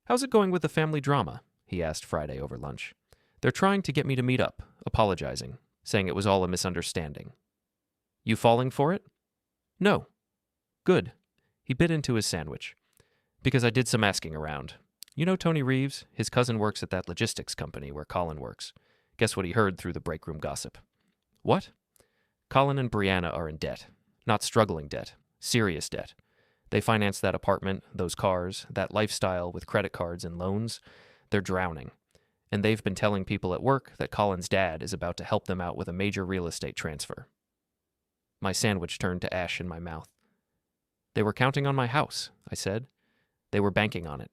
Speaker 1: How's it going with the family drama? He asked Friday over lunch. They're trying to get me to meet up, apologizing, saying it was all a misunderstanding. You falling for it? No. Good. He bit into his sandwich. Because I did some asking around. You know Tony Reeves? His cousin works at that logistics company where Colin works. Guess what he heard through the break room gossip? What? Colin and Brianna are in debt. Not struggling debt. Serious debt. They finance that apartment, those cars, that lifestyle with credit cards and loans. They're drowning. And they've been telling people at work that Colin's dad is about to help them out with a major real estate transfer. My sandwich turned to ash in my mouth. They were counting on my house, I said. They were banking on it.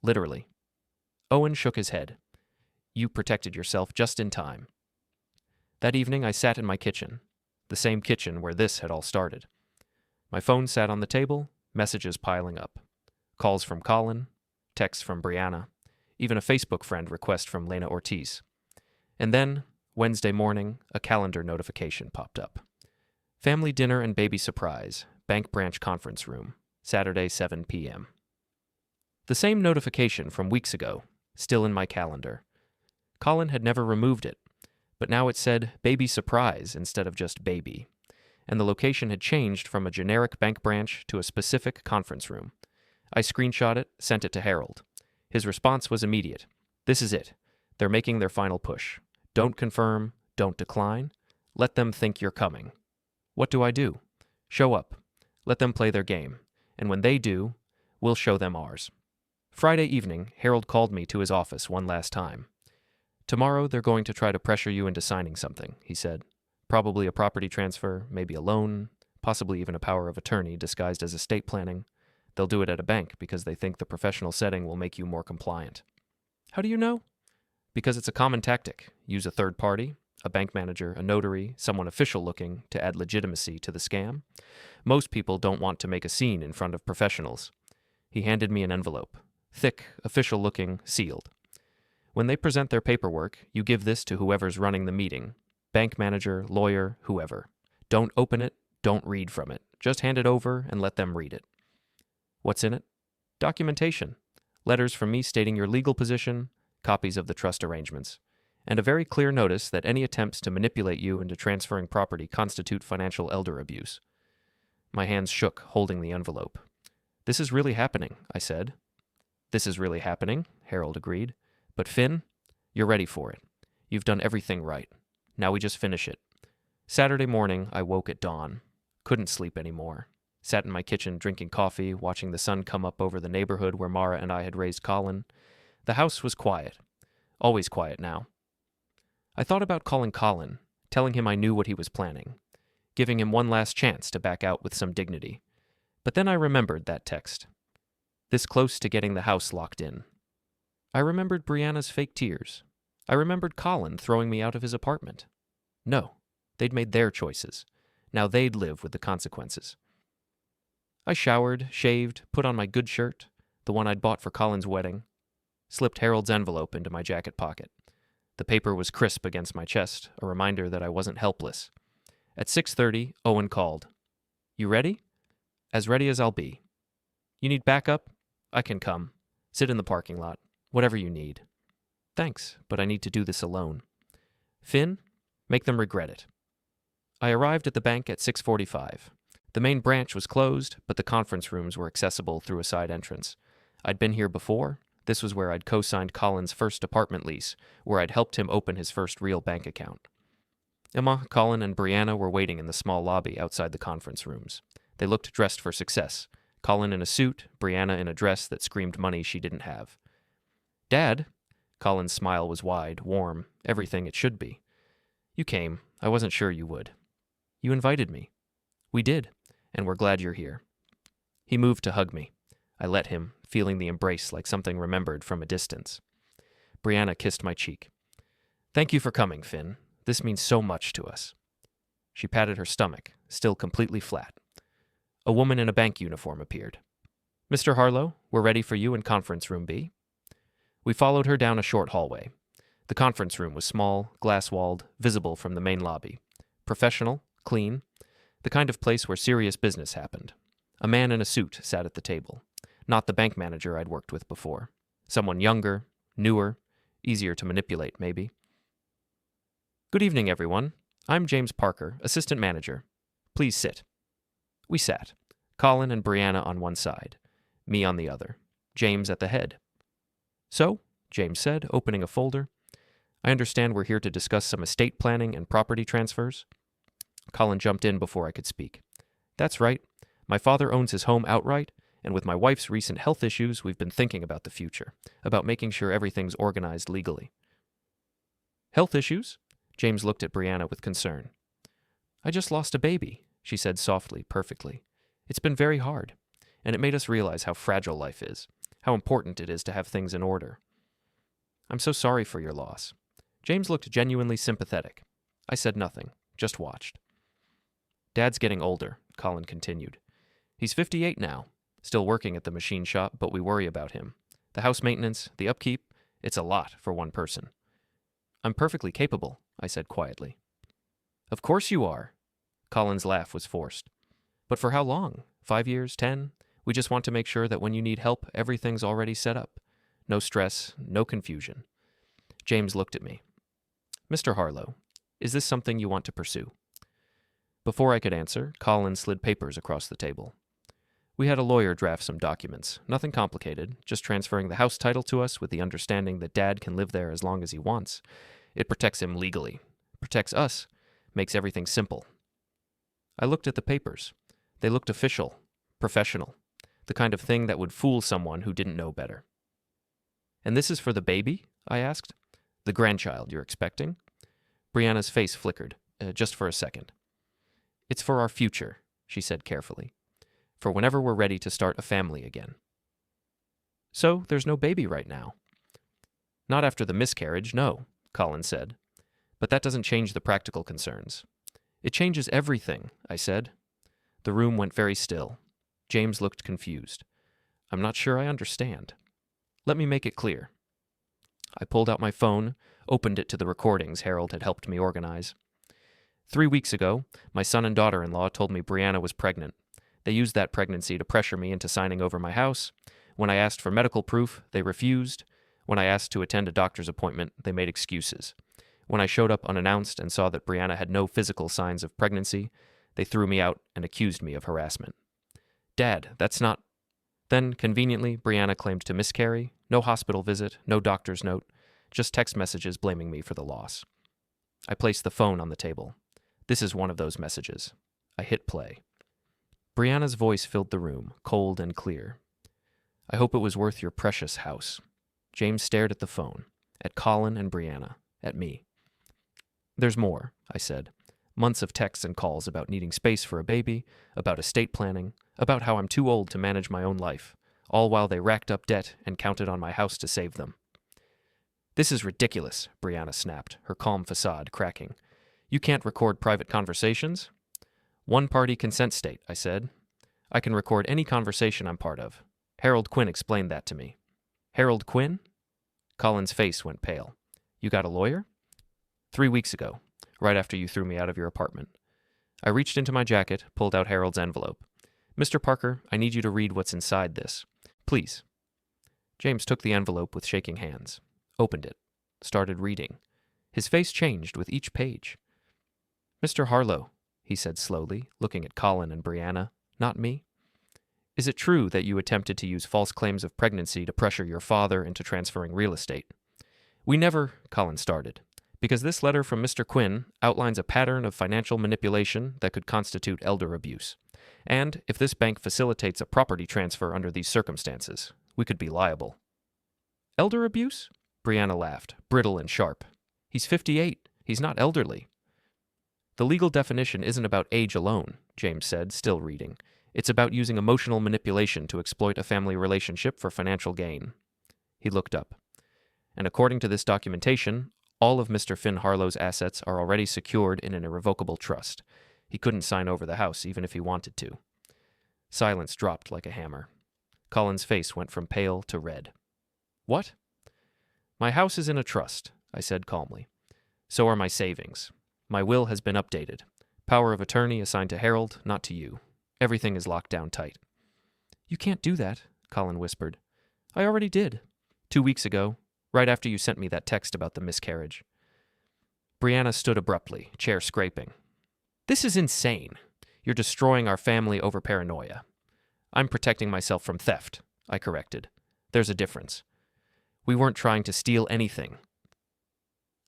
Speaker 1: Literally. Owen shook his head. You protected yourself just in time. That evening I sat in my kitchen, the same kitchen where this had all started. My phone sat on the table, messages piling up. Calls from Colin, texts from Brianna, even a Facebook friend request from Lena Ortiz. And then, Wednesday morning, a calendar notification popped up. Family dinner and baby surprise, bank branch conference room, Saturday 7 p.m. The same notification from weeks ago, still in my calendar. Colin had never removed it, but now it said baby surprise instead of just baby, and the location had changed from a generic bank branch to a specific conference room. I screenshot it, sent it to Harold. His response was immediate. This is it. They're making their final push. Don't confirm, don't decline. Let them think you're coming. What do I do? Show up. Let them play their game. And when they do, we'll show them ours. Friday evening, Harold called me to his office one last time. Tomorrow they're going to try to pressure you into signing something, he said. Probably a property transfer, maybe a loan, possibly even a power of attorney disguised as estate planning. They'll do it at a bank because they think the professional setting will make you more compliant. How do you know? Because it's a common tactic. Use a third party, a bank manager, a notary, someone official looking to add legitimacy to the scam. Most people don't want to make a scene in front of professionals. He handed me an envelope. Thick, official looking, sealed. When they present their paperwork, you give this to whoever's running the meeting. Bank manager, lawyer, whoever. Don't open it, don't read from it. Just hand it over and let them read it. What's in it? Documentation. Letters from me stating your legal position, copies of the trust arrangements, and a very clear notice that any attempts to manipulate you into transferring property constitute financial elder abuse. My hands shook, holding the envelope. This is really happening, I said. This is really happening, Harold agreed. But Finn, you're ready for it. You've done everything right. Now we just finish it. Saturday morning, I woke at dawn. Couldn't sleep anymore. Sat in my kitchen drinking coffee, watching the sun come up over the neighborhood where Mara and I had raised Colin. The house was quiet. Always quiet now. I thought about calling Colin, telling him I knew what he was planning, giving him one last chance to back out with some dignity. But then I remembered that text. This close to getting the house locked in. I remembered Brianna's fake tears. I remembered Colin throwing me out of his apartment. No, they'd made their choices. Now they'd live with the consequences. I showered, shaved, put on my good shirt, the one I'd bought for Colin's wedding, slipped Harold's envelope into my jacket pocket. The paper was crisp against my chest, a reminder that I wasn't helpless. At 6:30, Owen called. You ready? As ready as I'll be. You need backup? I can come. Sit in the parking lot. Whatever you need. Thanks, but I need to do this alone. Finn, make them regret it. I arrived at the bank at 6:45. The main branch was closed, but the conference rooms were accessible through a side entrance. I'd been here before. This was where I'd co-signed Colin's first apartment lease, where I'd helped him open his first real bank account. Emma, Colin, and Brianna were waiting in the small lobby outside the conference rooms. They looked dressed for success. Colin in a suit, Brianna in a dress that screamed money she didn't have. Dad? Colin's smile was wide, warm, everything it should be. You came. I wasn't sure you would. You invited me. We did, and we're glad you're here. He moved to hug me. I let him, feeling the embrace like something remembered from a distance. Brianna kissed my cheek. Thank you for coming, Finn. This means so much to us. She patted her stomach, still completely flat. A woman in a bank uniform appeared. Mr. Harlow, we're ready for you in conference room B. We followed her down a short hallway. The conference room was small, glass-walled, visible from the main lobby. Professional, clean, the kind of place where serious business happened. A man in a suit sat at the table. Not the bank manager I'd worked with before. Someone younger, newer, easier to manipulate, maybe. Good evening, everyone. I'm James Parker, assistant manager. Please sit. We sat. Colin and Brianna on one side, me on the other, James at the head. So, James said, opening a folder, I understand we're here to discuss some estate planning and property transfers. Colin jumped in before I could speak. That's right. My father owns his home outright, and with my wife's recent health issues, we've been thinking about the future, about making sure everything's organized legally. Health issues? James looked at Brianna with concern. I just lost a baby, she said softly, perfectly. It's been very hard, and it made us realize how fragile life is, how important it is to have things in order. I'm so sorry for your loss. James looked genuinely sympathetic. I said nothing, just watched. Dad's getting older, Colin continued. He's 58 now, still working at the machine shop, but we worry about him. The house maintenance, the upkeep, it's a lot for one person. I'm perfectly capable, I said quietly. Of course you are. Colin's laugh was forced. But for how long? 5 years? 10? We just want to make sure that when you need help, everything's already set up. No stress, no confusion. James looked at me. Mr. Harlow, is this something you want to pursue? Before I could answer, Colin slid papers across the table. We had a lawyer draft some documents, nothing complicated, just transferring the house title to us with the understanding that Dad can live there as long as he wants. It protects him legally, protects us, makes everything simple. I looked at the papers. They looked official, professional, the kind of thing that would fool someone who didn't know better. And this is for the baby? I asked. The grandchild you're expecting? Brianna's face flickered. just for a second. It's for our future, she said carefully. For whenever we're ready to start a family again. So there's no baby right now. Not after the miscarriage, no, Colin said. But that doesn't change the practical concerns. It changes everything, I said. The room went very still. James looked confused. I'm not sure I understand. Let me make it clear. I pulled out my phone, opened it to the recordings Harold had helped me organize. 3 weeks ago, my son and daughter-in-law told me Brianna was pregnant. They used that pregnancy to pressure me into signing over my house. When I asked for medical proof, they refused. When I asked to attend a doctor's appointment, they made excuses. When I showed up unannounced and saw that Brianna had no physical signs of pregnancy, they threw me out and accused me of harassment. Dad, that's not... Then, conveniently, Brianna claimed to miscarry, no hospital visit, no doctor's note, just text messages blaming me for the loss. I placed the phone on the table. This is one of those messages. I hit play. Brianna's voice filled the room, cold and clear. I hope it was worth your precious house. James stared at the phone, at Colin and Brianna, at me. There's more, I said. Months of texts and calls about needing space for a baby, about estate planning, about how I'm too old to manage my own life, all while they racked up debt and counted on my house to save them. This is ridiculous, Brianna snapped, her calm facade cracking. You can't record private conversations? One-party consent state, I said. I can record any conversation I'm part of. Harold Quinn explained that to me. Harold Quinn? Colin's face went pale. You got a lawyer? 3 weeks ago, right after you threw me out of your apartment. I reached into my jacket, pulled out Harold's envelope. Mr. Parker, I need you to read what's inside this. Please. James took the envelope with shaking hands, opened it, started reading. His face changed with each page. Mr. Harlow, he said slowly, looking at Colin and Brianna, not me. Is it true that you attempted to use false claims of pregnancy to pressure your father into transferring real estate? We never, Colin started, because this letter from Mr. Quinn outlines a pattern of financial manipulation that could constitute elder abuse. And if this bank facilitates a property transfer under these circumstances, we could be liable. Elder abuse? Brianna laughed, brittle and sharp. He's 58. He's not elderly. The legal definition isn't about age alone, James said, still reading. It's about using emotional manipulation to exploit a family relationship for financial gain. He looked up. And according to this documentation, all of Mr. Finn Harlow's assets are already secured in an irrevocable trust. He couldn't sign over the house even if he wanted to. Silence dropped like a hammer. Colin's face went from pale to red. What? My house is in a trust, I said calmly. So are my savings. My will has been updated. Power of attorney assigned to Harold, not to you. Everything is locked down tight. You can't do that, Colin whispered. I already did. 2 weeks ago, right after you sent me that text about the miscarriage. Brianna stood abruptly, chair scraping. This is insane. You're destroying our family over paranoia. I'm protecting myself from theft, I corrected. There's a difference. We weren't trying to steal anything.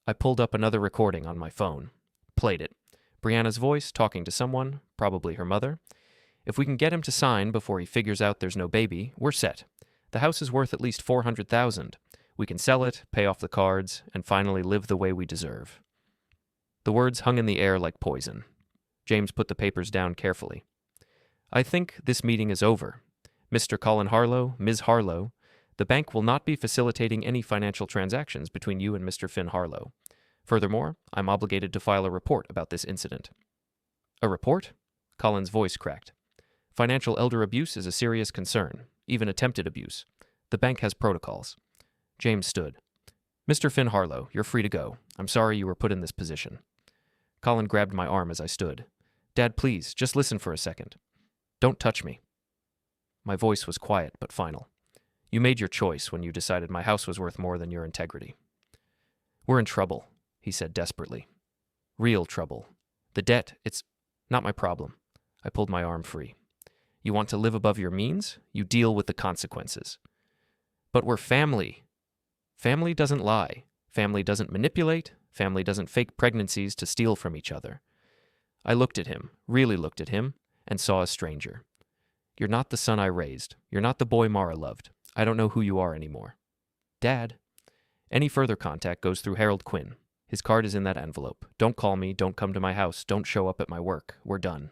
Speaker 1: I pulled up another recording on my phone, played it. Brianna's voice talking to someone, probably her mother. If we can get him to sign before he figures out there's no baby, we're set. The house is worth at least $400,000. We can sell it, pay off the cards, and finally live the way we deserve. The words hung in the air like poison. James put the papers down carefully. I think this meeting is over. Mr. Colin Harlow, Ms. Harlow, the bank will not be facilitating any financial transactions between you and Mr. Finn Harlow. Furthermore, I'm obligated to file a report about this incident. A report? Colin's voice cracked. Financial elder abuse is a serious concern, even attempted abuse. The bank has protocols. James stood. Mr. Finn Harlow, you're free to go. I'm sorry you were put in this position. Colin grabbed my arm as I stood. Dad, please, just listen for a second. Don't touch me. My voice was quiet but final. You made your choice when you decided my house was worth more than your integrity. We're in trouble, he said desperately. Real trouble. The debt, it's not my problem. I pulled my arm free. You want to live above your means? You deal with the consequences. But we're family. Family doesn't lie. Family doesn't manipulate. Family doesn't fake pregnancies to steal from each other. I looked at him, really looked at him, and saw a stranger. You're not the son I raised. You're not the boy Mara loved. I don't know who you are anymore. Dad. Any further contact goes through Harold Quinn. His card is in that envelope. Don't call me, don't come to my house, don't show up at my work. We're done.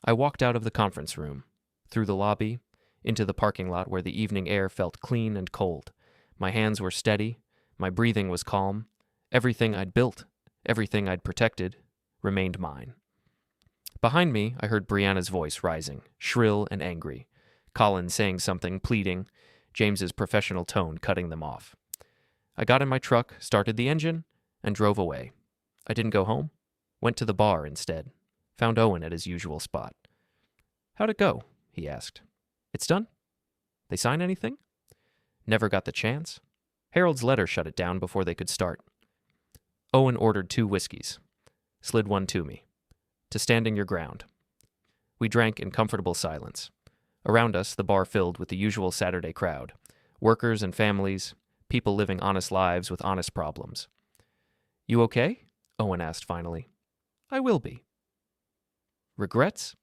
Speaker 1: I walked out of the conference room, through the lobby, into the parking lot where the evening air felt clean and cold. My hands were steady, my breathing was calm. Everything I'd built, everything I'd protected, remained mine. Behind me, I heard Brianna's voice rising, shrill and angry. Colin saying something, pleading, James's professional tone cutting them off. I got in my truck, started the engine, and drove away. I didn't go home. Went to the bar instead. Found Owen at his usual spot. How'd it go? He asked. It's done? They sign anything? Never got the chance. Harold's letter shut it down before they could start. Owen ordered 2 whiskeys. Slid one to me. To standing your ground. We drank in comfortable silence. Around us, the bar filled with the usual Saturday crowd. Workers and families, people living honest lives with honest problems. You okay? Owen asked finally. I will be. Regrets?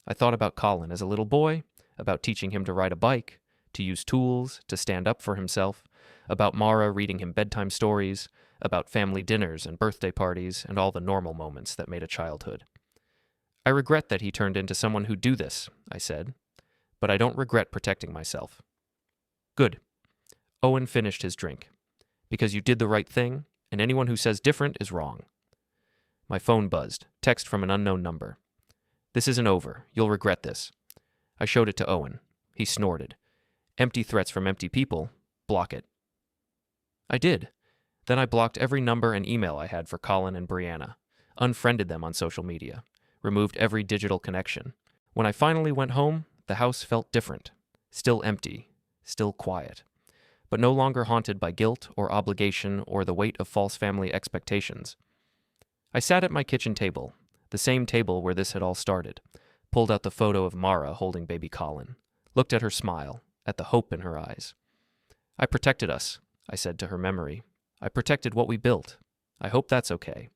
Speaker 1: I thought about Colin as a little boy, about teaching him to ride a bike, to use tools, to stand up for himself, about Mara reading him bedtime stories, about family dinners and birthday parties and all the normal moments that made a childhood. I regret that he turned into someone who'd do this, I said, but I don't regret protecting myself. Good. Owen finished his drink. Because you did the right thing, and anyone who says different is wrong. My phone buzzed, text from an unknown number. This isn't over. You'll regret this. I showed it to Owen. He snorted. Empty threats from empty people. Block it. I did. Then I blocked every number and email I had for Colin and Brianna, unfriended them on social media, removed every digital connection. When I finally went home, the house felt different. Still empty, still quiet, but no longer haunted by guilt or obligation or the weight of false family expectations. I sat at my kitchen table, the same table where this had all started, pulled out the photo of Mara holding baby Colin, looked at her smile, at the hope in her eyes. I protected us, I said to her memory. I protected what we built. I hope that's okay.